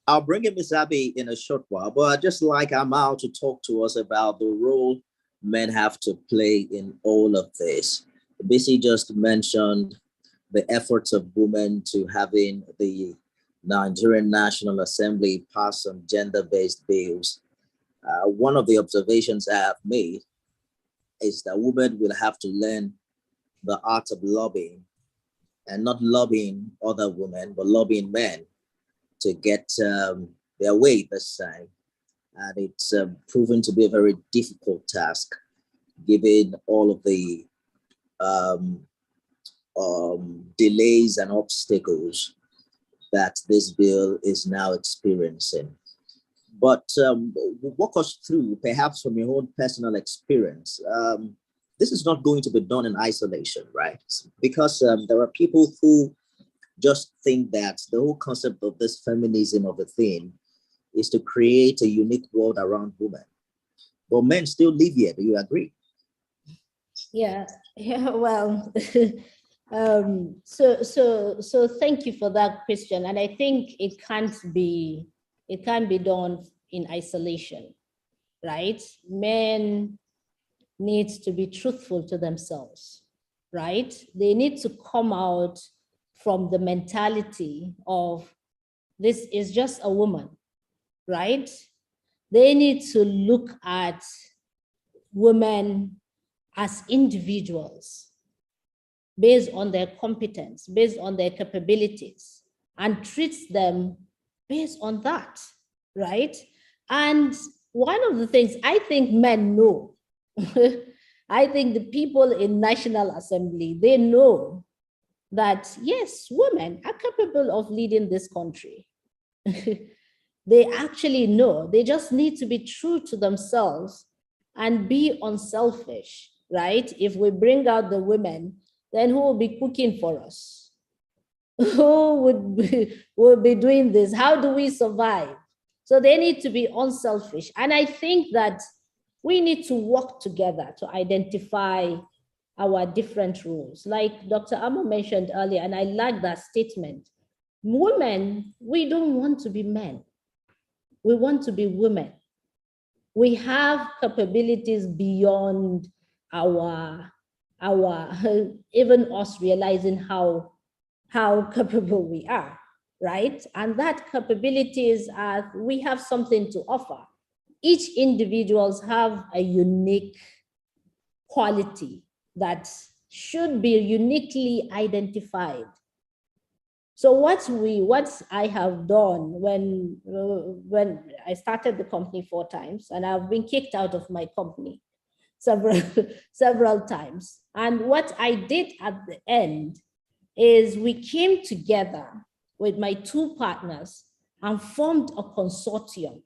Speaker 1: I'll bring in Ms. Abby in a short while, but I'd just like Amal to talk to us about the role men have to play in all of this. BC just mentioned the efforts of women to having the Nigerian National Assembly pass some gender-based bills. One of the observations I have made is that women will have to learn the art of lobbying, and not lobbying other women, but lobbying men to get their way this time. And it's proven to be a very difficult task, given all of the delays and obstacles that this bill is now experiencing. But walk us through, perhaps from your own personal experience. This is not going to be done in isolation, right? Because there are people who just think that the whole concept of this feminism of a thing is to create a unique world around women. But men still live here. Do you agree?
Speaker 3: Yeah. Well, so thank you for that question. And I think it can't be done in isolation, right? Men need to be truthful to themselves, right? They need to come out from the mentality of this is just a woman, right? They need to look at women as individuals based on their competence, based on their capabilities, and treat them based on that, right? And one of the things I think men know, I think the people in National Assembly, they know that yes, women are capable of leading this country. They actually know. They just need to be true to themselves and be unselfish, right? If we bring out the women, then who will be cooking for us? Who will be doing this? How do we survive? So they need to be unselfish. And I think that we need to work together to identify our different roles. Like Dr. Amo mentioned earlier, and I like that statement. Women, we don't want to be men. We want to be women. We have capabilities beyond our even us realizing how capable we are, right? And that capabilities are, we have something to offer. Each individuals have a unique quality that should be uniquely identified. So what I have done when I started the company 4 times, and I've been kicked out of my company several times. And what I did at the end is we came together with my 2 partners and formed a consortium.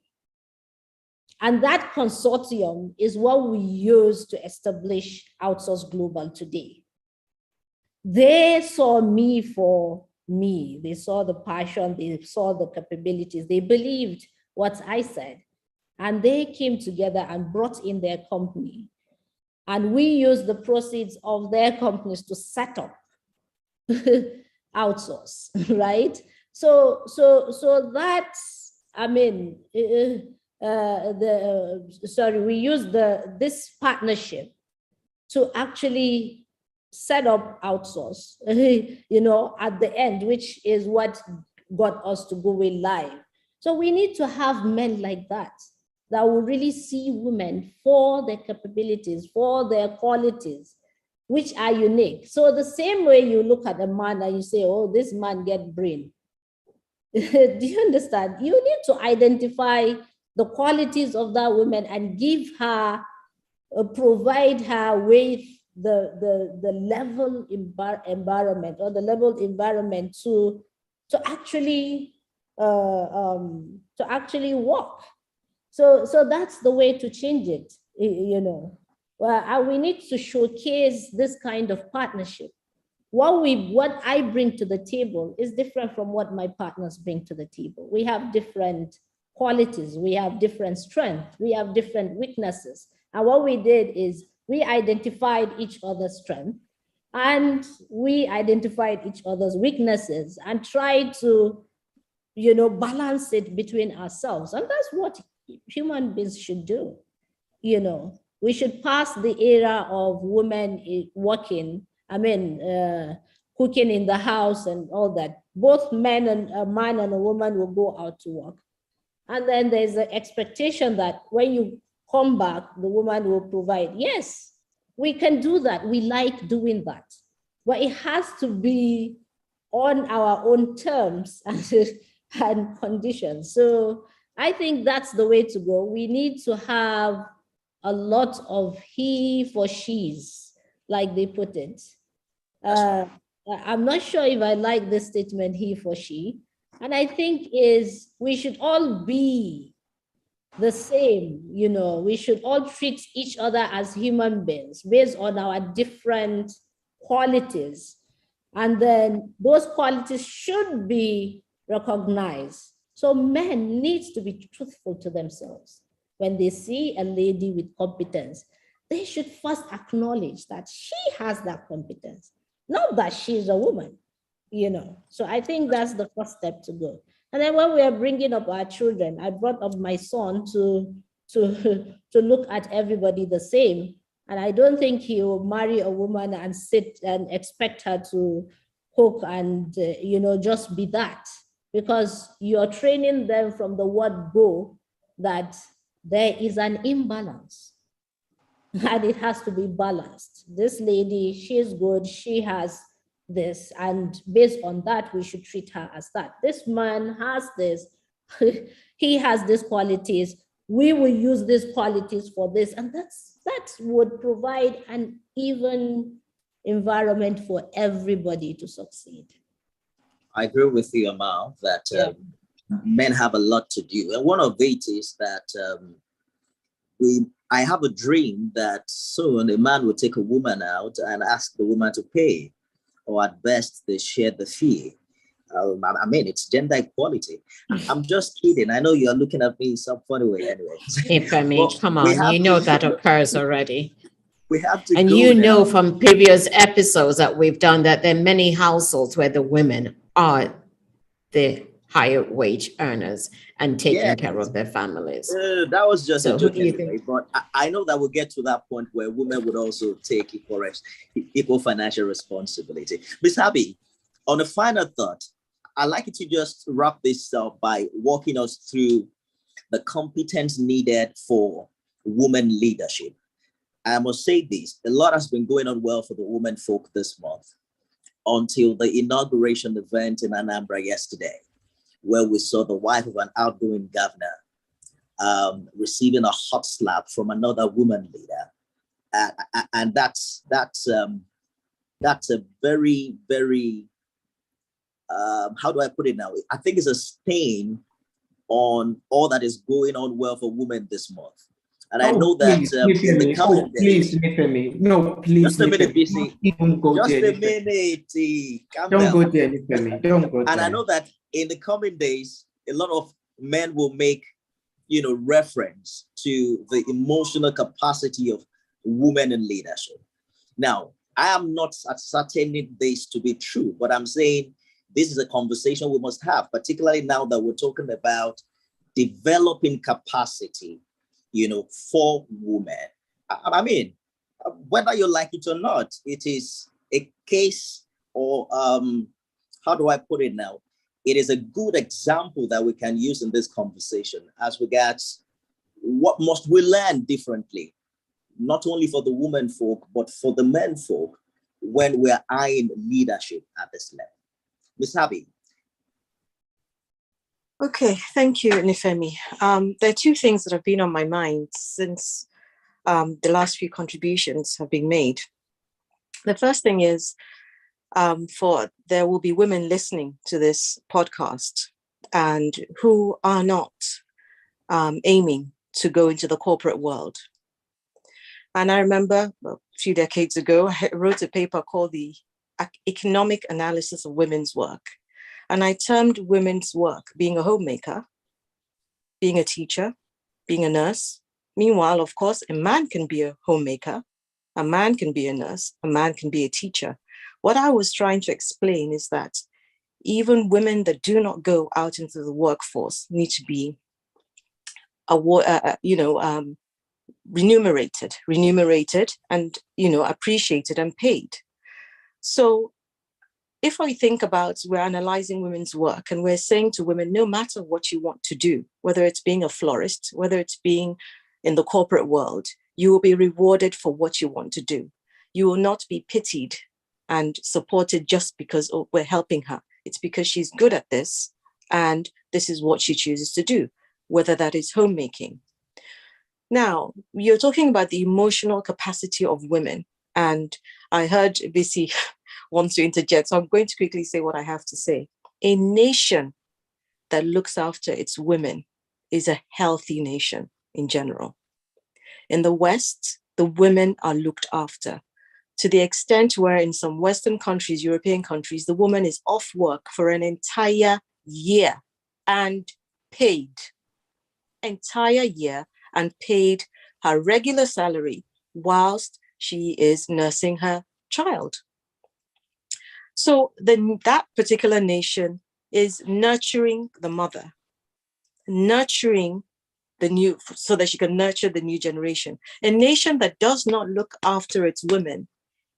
Speaker 3: And that consortium is what we use to establish Outsource Global today. They saw me for me. They saw the passion, they saw the capabilities, they believed what I said. And they came together and brought in their company. And we used the proceeds of their companies to set up Outsource, right? So that's, I mean, we used this partnership to actually set up Outsource, at the end, which is what got us to go live. So we need to have men like that. that will really see women for their capabilities, for their qualities, which are unique. So the same way you look at a man and you say, oh, this man get brain. Do you understand? You need to identify the qualities of that woman and give her, provide her with the level environment or the level environment to actually work. So that's the way to change it, you know. Well, we need to showcase this kind of partnership. What I bring to the table is different from what my partners bring to the table. We have different qualities, we have different strengths, we have different weaknesses. And what we did is we identified each other's strength and we identified each other's weaknesses and tried to, you know, balance it between ourselves. And that's what human beings should do. You know, we should pass the era of women working, cooking in the house and all that. Both a man and a woman will go out to work. And then there's an expectation that when you come back, the woman will provide. Yes, we can do that. We like doing that. But it has to be on our own terms and conditions. So I think that's the way to go. We need to have a lot of he for she's, like they put it. I'm not sure if I like this statement, he for she. And I think is we should all be the same, you know, we should all treat each other as human beings based on our different qualities. And then those qualities should be recognized. So men need to be truthful to themselves. When they see a lady with competence, they should first acknowledge that she has that competence, not that she's a woman, you know. So I think that's the first step to go. And then when we are bringing up our children, I brought up my son to look at everybody the same. And I don't think he will marry a woman and sit and expect her to cook and, you know, just be that. Because you're training them from the word go that there is an imbalance and it has to be balanced. This lady, she's good, she has this, and based on that, we should treat her as that. This man has this, he has these qualities, we will use these qualities for this, and that would provide an even environment for everybody to succeed.
Speaker 1: I agree with you, Amal, that men have a lot to do. And one of it is that I have a dream that soon a man will take a woman out and ask the woman to pay, or at best they share the fee. It's gender equality. I'm just kidding. I know you're looking at me in some funny way anyway.
Speaker 2: If I may, come on, you know that occurs already.
Speaker 1: We have to,
Speaker 2: and you know from previous episodes that we've done that there are many households where the women are the higher wage earners and taking care of their families.
Speaker 1: That was just a joke anyway, but I know that we'll get to that point where women would also take equal financial responsibility. Ms. Abby, on a final thought, I'd like you to just wrap this up by walking us through the competence needed for women leadership. I must say this, a lot has been going on well for the women folk this month until the inauguration event in Anambra yesterday, where we saw the wife of an outgoing governor receiving a hot slap from another woman leader. And that's a very, very, how do I put it now? I think it's a stain on all that is going on well for women this month. And I know that in the coming days, just a minute, BC. Just a minute.
Speaker 5: Don't go there, don't go there.
Speaker 1: And I know that in the coming days, a lot of men will make, reference to the emotional capacity of women in leadership. Now, I am not ascertaining this to be true, but I'm saying this is a conversation we must have, particularly now that we're talking about developing capacity, for women. I mean, whether you like it or not, it is a case or how do I put it now? It is a good example that we can use in this conversation as regards what must we learn differently, not only for the women folk, but for the men folk when we're eyeing leadership at this level? Ms. Habi.
Speaker 4: Okay, thank you, Nifemi. There are two things that have been on my mind since the last few contributions have been made. The first thing is, there will be women listening to this podcast and who are not aiming to go into the corporate world. And I remember a few decades ago, I wrote a paper called the Economic Analysis of Women's Work. And I termed women's work being a homemaker, being a teacher, being a nurse. Meanwhile, of course, a man can be a homemaker, a man can be a nurse, a man can be a teacher. What I was trying to explain is that even women that do not go out into the workforce need to be remunerated and, appreciated and paid. So if I think about, we're analyzing women's work and we're saying to women, no matter what you want to do, whether it's being a florist, whether it's being in the corporate world, you will be rewarded for what you want to do. You will not be pitied and supported just because we're helping her. It's because she's good at this and this is what she chooses to do, whether that is homemaking. Now, you're talking about the emotional capacity of women, and I heard BC wants to interject, so I'm going to quickly say what I have to say. A nation that looks after its women is a healthy nation in general. In the West, the women are looked after to the extent where in some Western countries, European countries, the woman is off work for an entire year and paid. Entire year and paid her regular salary whilst she is nursing her child. So then that particular nation is nurturing the mother, nurturing the new, so that she can nurture the new generation. A nation that does not look after its women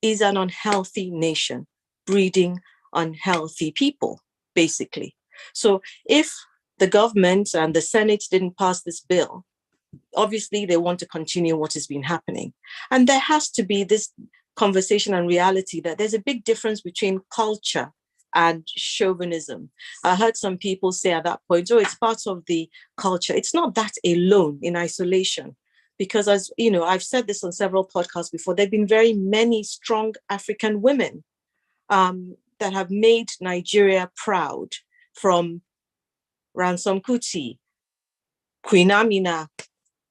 Speaker 4: is an unhealthy nation, breeding unhealthy people, basically. So if the government and the Senate didn't pass this bill, obviously they want to continue what has been happening. And there has to be this conversation and reality that there's a big difference between culture and chauvinism. I heard some people say at that point, oh, it's part of the culture. It's not that alone in isolation. Because as you know, I've said this on several podcasts before, there have been very many strong African women that have made Nigeria proud, from Ransom Kuti, Queen Amina,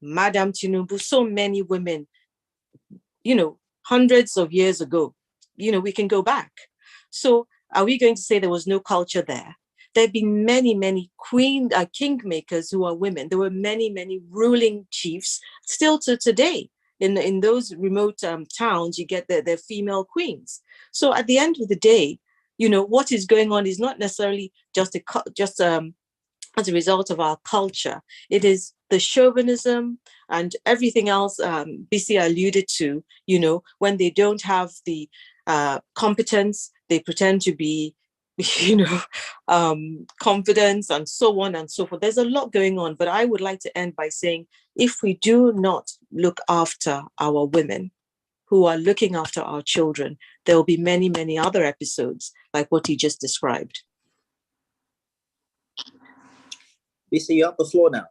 Speaker 4: Madam Tinubu, so many women, hundreds of years ago. We can go back. So are we going to say there was no culture there? There have been many, many kingmakers who are women. There were many, many ruling chiefs still to today. In those remote towns, you get their female queens. So at the end of the day, what is going on is not necessarily just as a result of our culture. It is the chauvinism and everything else BC alluded to, when they don't have the competence, they pretend to be, confidence and so on and so forth. There's a lot going on, but I would like to end by saying, if we do not look after our women who are looking after our children, there will be many, many other episodes like what you just described.
Speaker 1: BC, you have the floor now.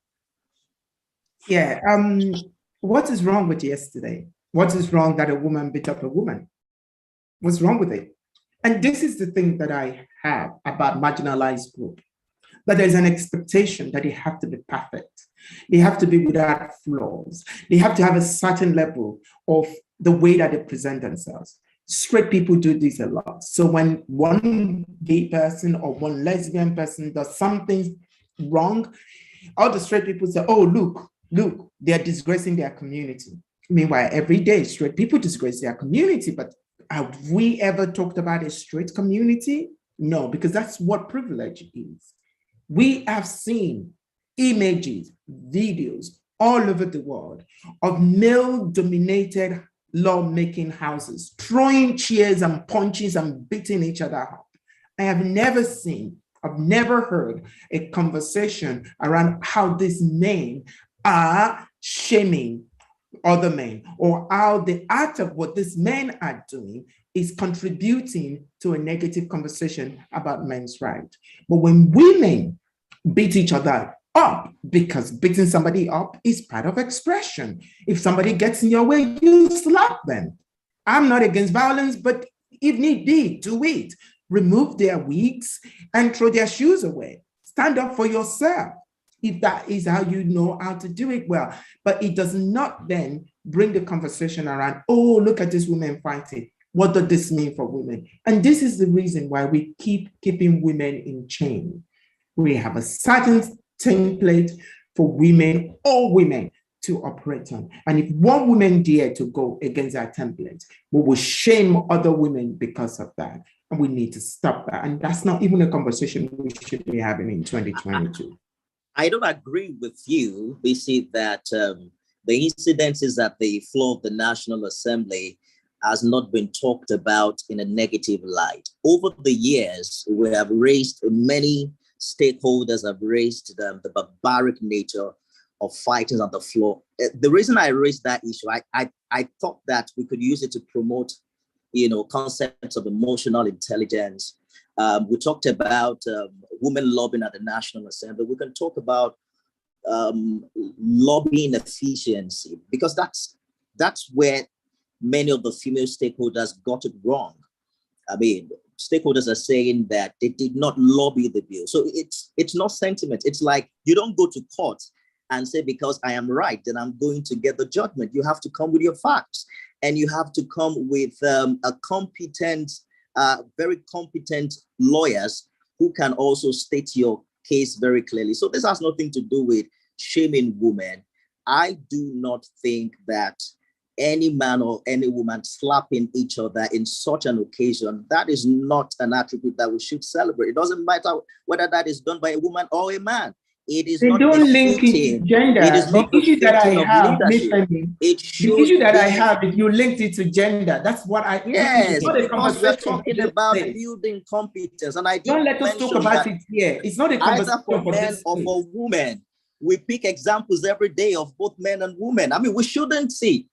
Speaker 5: Yeah. What is wrong with yesterday? What is wrong that a woman beat up a woman? What's wrong with it? And this is the thing that I have about marginalized group, that there's an expectation that they have to be perfect. They have to be without flaws. They have to have a certain level of the way that they present themselves. Straight people do this a lot. So when one gay person or one lesbian person does something wrong, all the straight people say, oh, look, they're disgracing their community. Meanwhile, every day, straight people disgrace their community, but have we ever talked about a straight community? No, because that's what privilege is. We have seen images, videos all over the world of male-dominated lawmaking houses, throwing chairs and punches and beating each other up. I have never heard a conversation around how these men are shaming other men, or how the act of what these men are doing is contributing to a negative conversation about men's rights. But when women beat each other up, because beating somebody up is part of expression. If somebody gets in your way, you slap them. I'm not against violence, but if need be, do it. Remove their wigs and throw their shoes away. Stand up for yourself, if that is how you know how to do it well. But it does not then bring the conversation around, oh, look at this women fighting. What does this mean for women? And this is the reason why we keep keeping women in chain. We have a certain template for women, all women, to operate on. And if one woman dare to go against that template, we will shame other women because of that. And we need to stop that. And that's not even a conversation we should be having in 2022.
Speaker 1: I don't agree with you, BC, that the incidences at the floor of the National Assembly has not been talked about in a negative light. Over the years, we have raised, many stakeholders have raised the barbaric nature of fighting on the floor. The reason I raised that issue, I thought that we could use it to promote, concepts of emotional intelligence. We talked about women lobbying at the National Assembly. We can talk about lobbying efficiency, because that's where many of the female stakeholders got it wrong. I mean, stakeholders are saying that they did not lobby the bill. So it's not sentiment. It's like you don't go to court and say, because I am right, then I'm going to get the judgment. You have to come with your facts, and you have to come with a competent, very competent lawyers who can also state your case very clearly. So this has nothing to do with shaming women. I do not think that any man or any woman slapping each other in such an occasion, that is not an attribute that we should celebrate. It doesn't matter whether that is done by a woman or a man. It is not
Speaker 5: don't link it
Speaker 1: befitting.
Speaker 5: to gender.
Speaker 1: It is not
Speaker 5: the issue that I
Speaker 1: befitting of
Speaker 5: have,
Speaker 1: leadership. It
Speaker 5: the issue that I
Speaker 1: be-
Speaker 5: have is you linked it to gender. That's what I.
Speaker 1: Yes,
Speaker 5: not a
Speaker 1: because we're
Speaker 5: conversation
Speaker 1: talking
Speaker 5: for
Speaker 1: about
Speaker 5: this
Speaker 1: building competence, and I
Speaker 5: Don't
Speaker 1: did
Speaker 5: let us talk
Speaker 1: mention
Speaker 5: about
Speaker 1: that
Speaker 5: it here. It's not a
Speaker 1: either
Speaker 5: conversation
Speaker 1: for
Speaker 5: for
Speaker 1: men
Speaker 5: this
Speaker 1: or for women. We pick examples every day of both men and women. I mean, we shouldn't see.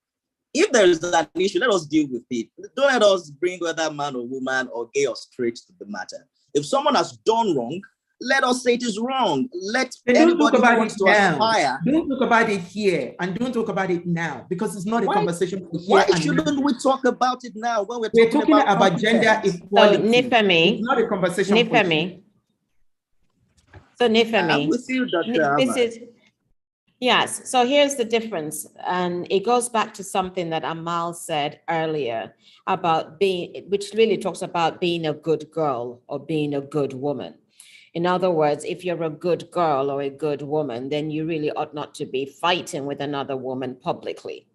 Speaker 1: If there is an issue, let us deal with it. Don't let us bring whether man or woman or gay or straight to the matter. If someone has done wrong, let us say it is wrong. Let anybody who wants to aspire.
Speaker 5: Don't talk about it here, and don't talk about it now, because it's not a conversation for here.
Speaker 1: Why shouldn't we talk about it now when
Speaker 5: we're talking about gender equality?
Speaker 2: So, Nifemi,
Speaker 5: it's not a conversation
Speaker 2: Nifemi. So, Nifemi,
Speaker 1: I'm with you, Dr.
Speaker 2: this
Speaker 1: Ahmad.
Speaker 2: is, yes, so here's the difference. And it goes back to something that Amal said earlier about which really talks about being a good girl or being a good woman. In other words, if you're a good girl or a good woman, then you really ought not to be fighting with another woman publicly.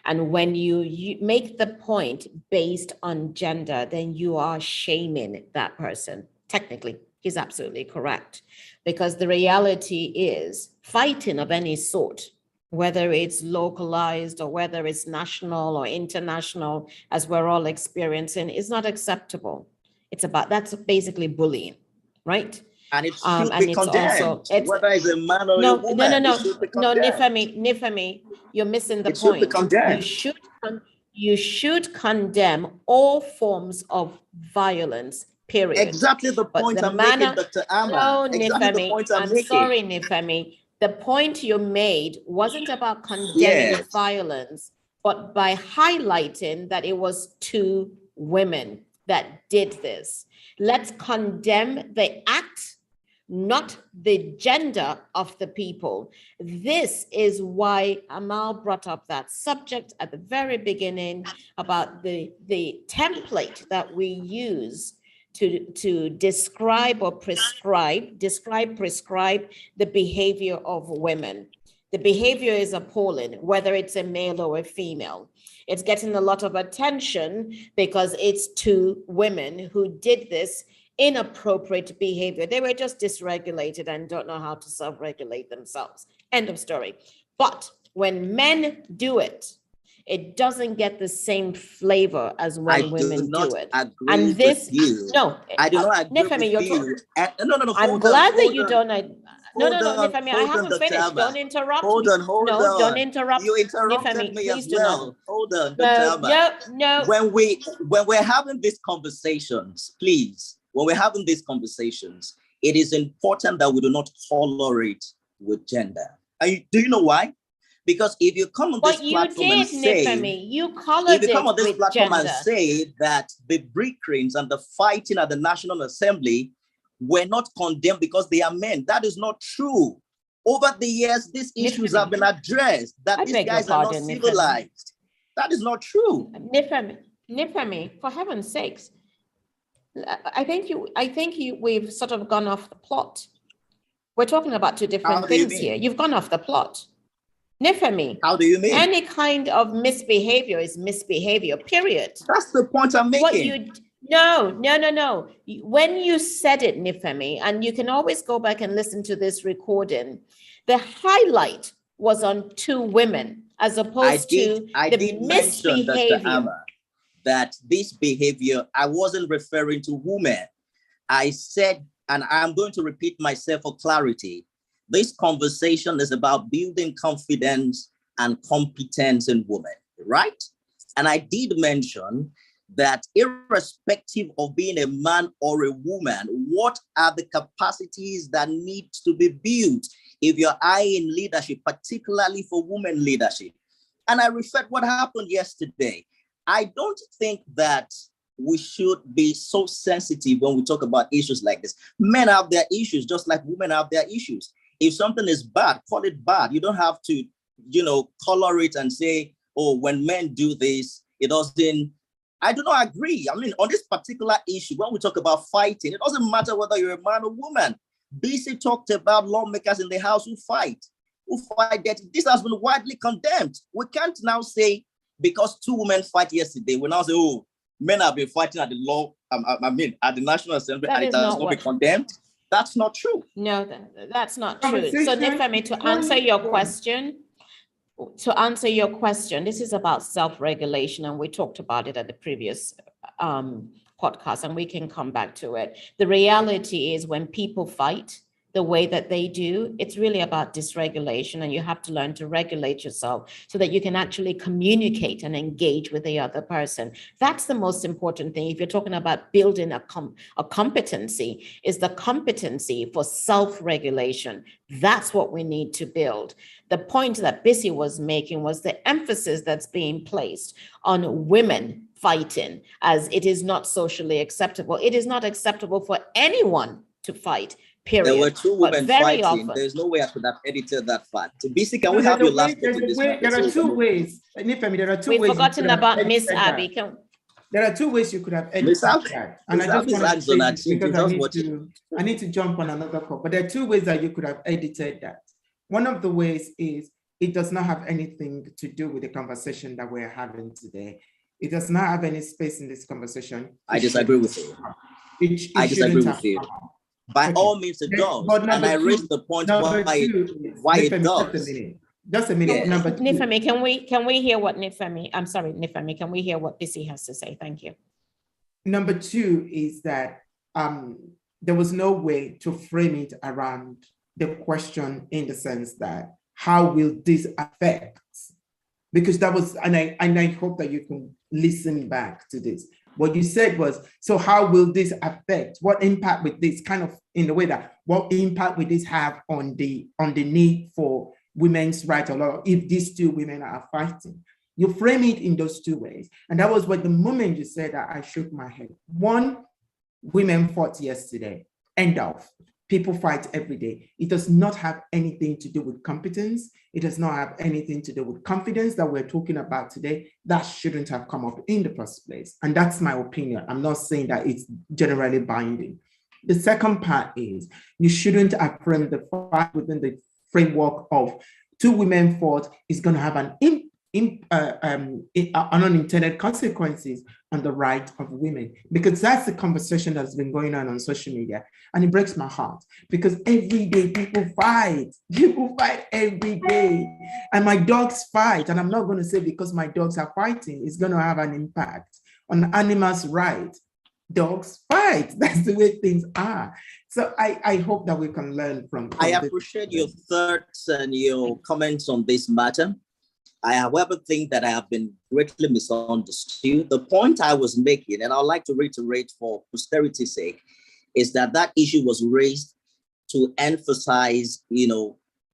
Speaker 2: And when you make the point based on gender, then you are shaming that person. Technically, he's absolutely correct. Because the reality is fighting of any sort, whether it's localized or whether it's national or international, as we're all experiencing, is not acceptable. That's basically bullying, right?
Speaker 1: And it should be condemned, whether it's a man or a woman.
Speaker 2: No, Nifemi, you're missing the point.
Speaker 1: Should be condemned.
Speaker 2: You should condemn all forms of violence, period.
Speaker 1: Exactly the point I'm making, Dr. Ahmad.
Speaker 2: No, Nifemi, I'm sorry, Nifemi. The point you made wasn't about condemning violence, but by highlighting that it was two women that did this. Let's condemn the act, not the gender of the people. This is why Amal brought up that subject at the very beginning about the template that we use to describe or prescribe the behavior of women. The behavior is appalling, whether it's a male or a female. It's getting a lot of attention because it's two women who did this inappropriate behavior. They were just dysregulated and don't know how to self-regulate themselves. End of story. But when men do it, it doesn't get the same flavor as when women do it.
Speaker 1: And this, I do not agree
Speaker 2: Nifemi,
Speaker 1: with you. No.
Speaker 2: I'm glad that you don't. No,
Speaker 1: on,
Speaker 2: Nifemi, I
Speaker 1: hold on,
Speaker 2: haven't
Speaker 1: Dr.
Speaker 2: finished.
Speaker 1: Amma.
Speaker 2: Don't interrupt
Speaker 1: Hold
Speaker 2: me.
Speaker 1: on, hold
Speaker 2: No,
Speaker 1: on.
Speaker 2: don't interrupt.
Speaker 1: You interrupted
Speaker 2: Nifemi,
Speaker 1: me
Speaker 2: please
Speaker 1: as
Speaker 2: do not.
Speaker 1: well. Hold on, Dr.
Speaker 2: No,
Speaker 1: Amma.
Speaker 2: no.
Speaker 1: When we're having these conversations, please, when we're having these conversations, it is important that we do not tolerate with gender. Do you know why? Because if you come on this platform and say,
Speaker 2: Nifemi, you colored
Speaker 1: if you come
Speaker 2: it
Speaker 1: on this
Speaker 2: with
Speaker 1: platform and
Speaker 2: gender.
Speaker 1: say that the Brickrings and the fighting at the National Assembly were not condemned because they are men, that is not true. Over the years, these issues have been addressed, that these guys are not civilized. That is not true.
Speaker 2: Nifemi, for heaven's sakes, I think we've sort of gone off the plot. We're talking about two different things here. You've gone off the plot. Nifemi,
Speaker 1: how do you mean?
Speaker 2: Any kind of misbehavior is misbehavior, period.
Speaker 1: That's the point I'm making.
Speaker 2: No. When you said it, Nifemi, and you can always go back and listen to this recording, the highlight was on two women as opposed to the misbehavior.
Speaker 1: Dr. Amma, that this behavior, I wasn't referring to women. I said, and I'm going to repeat myself for clarity, this conversation is about building confidence and competence in women, right? And I did mention that irrespective of being a man or a woman, what are the capacities that need to be built if you're eyeing leadership, particularly for women leadership? And I referred what happened yesterday. I don't think that we should be so sensitive when we talk about issues like this. Men have their issues just like women have their issues. If something is bad, call it bad. You don't have to, color it and say, oh, when men do this, it doesn't. I do not agree. I mean, on this particular issue, when we talk about fighting, it doesn't matter whether you're a man or woman. BC talked about lawmakers in the House who fight that. This has been widely condemned. We can't now say, because two women fight yesterday, we now say, oh, men have been fighting at the law, at the National Assembly, and it has not been condemned. That's not true.
Speaker 2: No, that's not true. So, Nifemi, to answer your question, this is about self-regulation, and we talked about it at the previous podcast, and we can come back to it. The reality is when people fight the way that they do, it's really about dysregulation, and you have to learn to regulate yourself so that you can actually communicate and engage with the other person. That's the most important thing. If you're talking about building a competency, is the competency for self-regulation. That's what we need to build. The point that Bissy was making was the emphasis that's being placed on women fighting, as it is not socially acceptable. It is not acceptable for anyone to fight. Period.
Speaker 1: There were two women fighting.
Speaker 2: Often,
Speaker 1: there's no way I could have edited that fact. So basically, can we have your last
Speaker 5: There are two ways.
Speaker 2: We've forgotten about Miss Abby.
Speaker 5: There are two ways you could have edited that. And I just want to say because I need to jump on another call. But there are two ways that you could have edited that. One of the ways is it does not have anything to do with the conversation that we're having today. It does not have any space in this conversation.
Speaker 1: I disagree with you. I disagree with you. By all means, it does. And I raised the point why it does.
Speaker 5: Just a minute.
Speaker 2: Yeah. Nifemi, can we hear what Nifemi? I'm sorry, Nifemi. Can we hear what Bissy has to say? Thank you.
Speaker 5: Number two is that there was no way to frame it around the question in the sense that how will this affect? Because that was, and I hope that you can listen back to this. What you said was, so how will this affect? What impact with this kind of in the way that what impact will this have on the need for women's rights or if these two women are fighting? You frame it in those two ways. And that was what the moment you said that I shook my head. One, women fought yesterday. End of. People fight every day. It does not have anything to do with competence. It does not have anything to do with confidence that we're talking about today. That shouldn't have come up in the first place. And that's my opinion. I'm not saying that it's generally binding. The second part is you shouldn't have framed the fight within the framework of two women fought is going to have an unintended consequences on the right of women, because that's the conversation that's been going on social media, and it breaks my heart because every day people fight every day, and my dogs fight, and I'm not going to say because my dogs are fighting it's going to have an impact on animals' rights. dogs fight. That's the way things are. So I hope that we can learn from
Speaker 1: I
Speaker 5: this.
Speaker 1: appreciate your thoughts and your comments on this matter. I, however, think that I have been greatly misunderstood. The point I was making, and I'd like to reiterate for posterity's sake, is that that issue was raised to emphasize,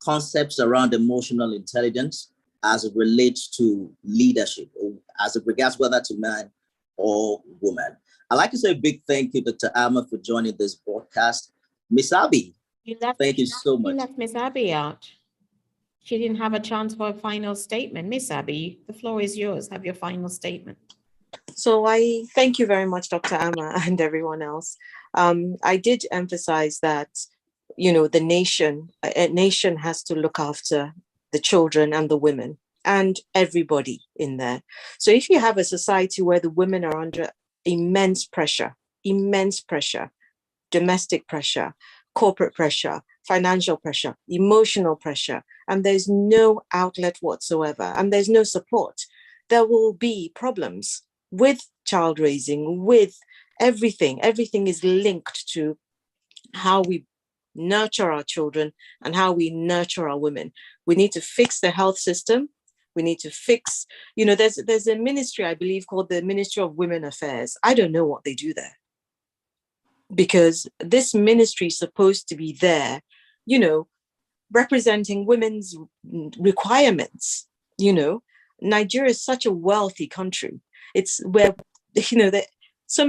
Speaker 1: concepts around emotional intelligence as it relates to leadership, or as it regards whether to man or woman. I'd like to say a big thank you, Dr. Amma, for joining this broadcast. Miss Abby, thank you so much.
Speaker 2: You left Miss Abby out. She didn't have a chance for a final statement. Miss Abby, the floor is yours. Have your final statement.
Speaker 4: So I thank you very much, Dr. Amma, and everyone else. I did emphasize that, a nation has to look after the children and the women and everybody in there. So if you have a society where the women are under immense pressure, domestic pressure, corporate pressure, financial pressure, emotional pressure, and there's no outlet whatsoever, and there's no support, there will be problems with child raising, with everything. Everything is linked to how we nurture our children and how we nurture our women. We need to fix the health system. We need to fix, there's a ministry, I believe, called the Ministry of Women Affairs. I don't know what they do there, because this ministry is supposed to be there, representing women's requirements. Nigeria is such a wealthy country. It's where, we're so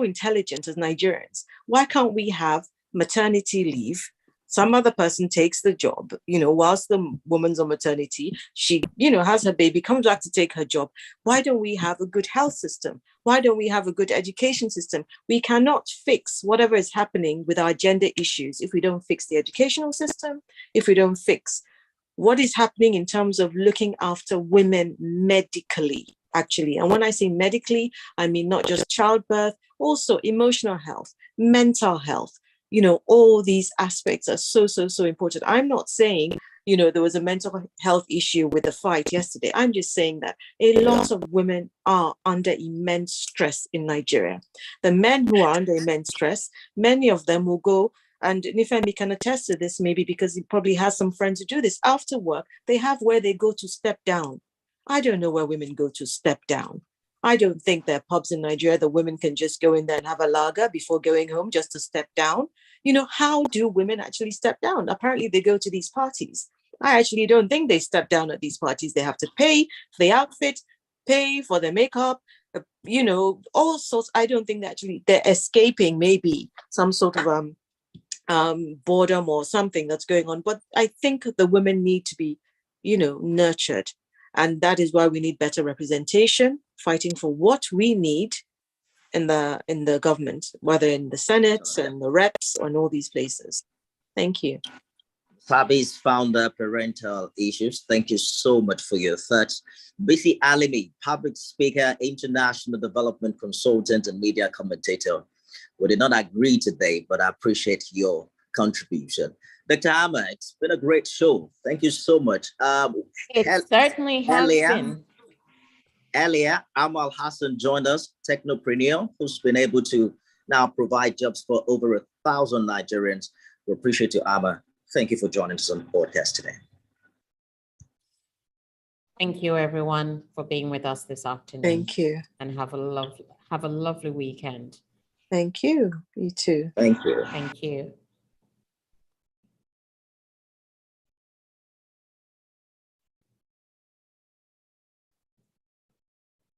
Speaker 4: intelligent as Nigerians. Why can't we have maternity leave? Some other person takes the job, whilst the woman's on maternity, she, has her baby, comes back to take her job. Why don't we have a good health system? Why don't we have a good education system? We cannot fix whatever is happening with our gender issues if we don't fix the educational system, if we don't fix what is happening in terms of looking after women medically, actually. And when I say medically, I mean not just childbirth, also emotional health, mental health. All these aspects are so, so, so important. I'm not saying, there was a mental health issue with the fight yesterday. I'm just saying that a lot of women are under immense stress in Nigeria. The men who are under immense stress, many of them will go, and Nifemi can attest to this, maybe because he probably has some friends who do this. After work, they have where they go to step down. I don't know where women go to step down. I don't think there are pubs in Nigeria that women can just go in there and have a lager before going home just to step down. How do women actually step down? Apparently they go to these parties. I actually don't think they step down at these parties. They have to pay for the outfit, pay for their makeup, all sorts. I don't think that actually they're escaping maybe some sort of boredom or something that's going on. But I think the women need to be, nurtured. And that is why we need better representation, fighting for what we need in the government, whether in the Senate and the reps and all these places. Thank you.
Speaker 1: Fabi's founder, parental issues. Thank you so much for your thoughts. Bisi Alimi, public speaker, international development consultant, and media commentator. We did not agree today, but I appreciate your contribution. Dr. Amma, it's been a great show. Thank you so much.
Speaker 2: It certainly has been.
Speaker 1: Earlier, Amal Hassan joined us, technopreneur, who's been able to now provide jobs for over 1,000 Nigerians. We appreciate you, Amma. Thank you for joining us on the podcast today.
Speaker 2: Thank you, everyone, for being with us this afternoon.
Speaker 4: Thank you.
Speaker 2: And have a lovely weekend.
Speaker 4: Thank you. You too.
Speaker 1: Thank you.
Speaker 2: Thank you.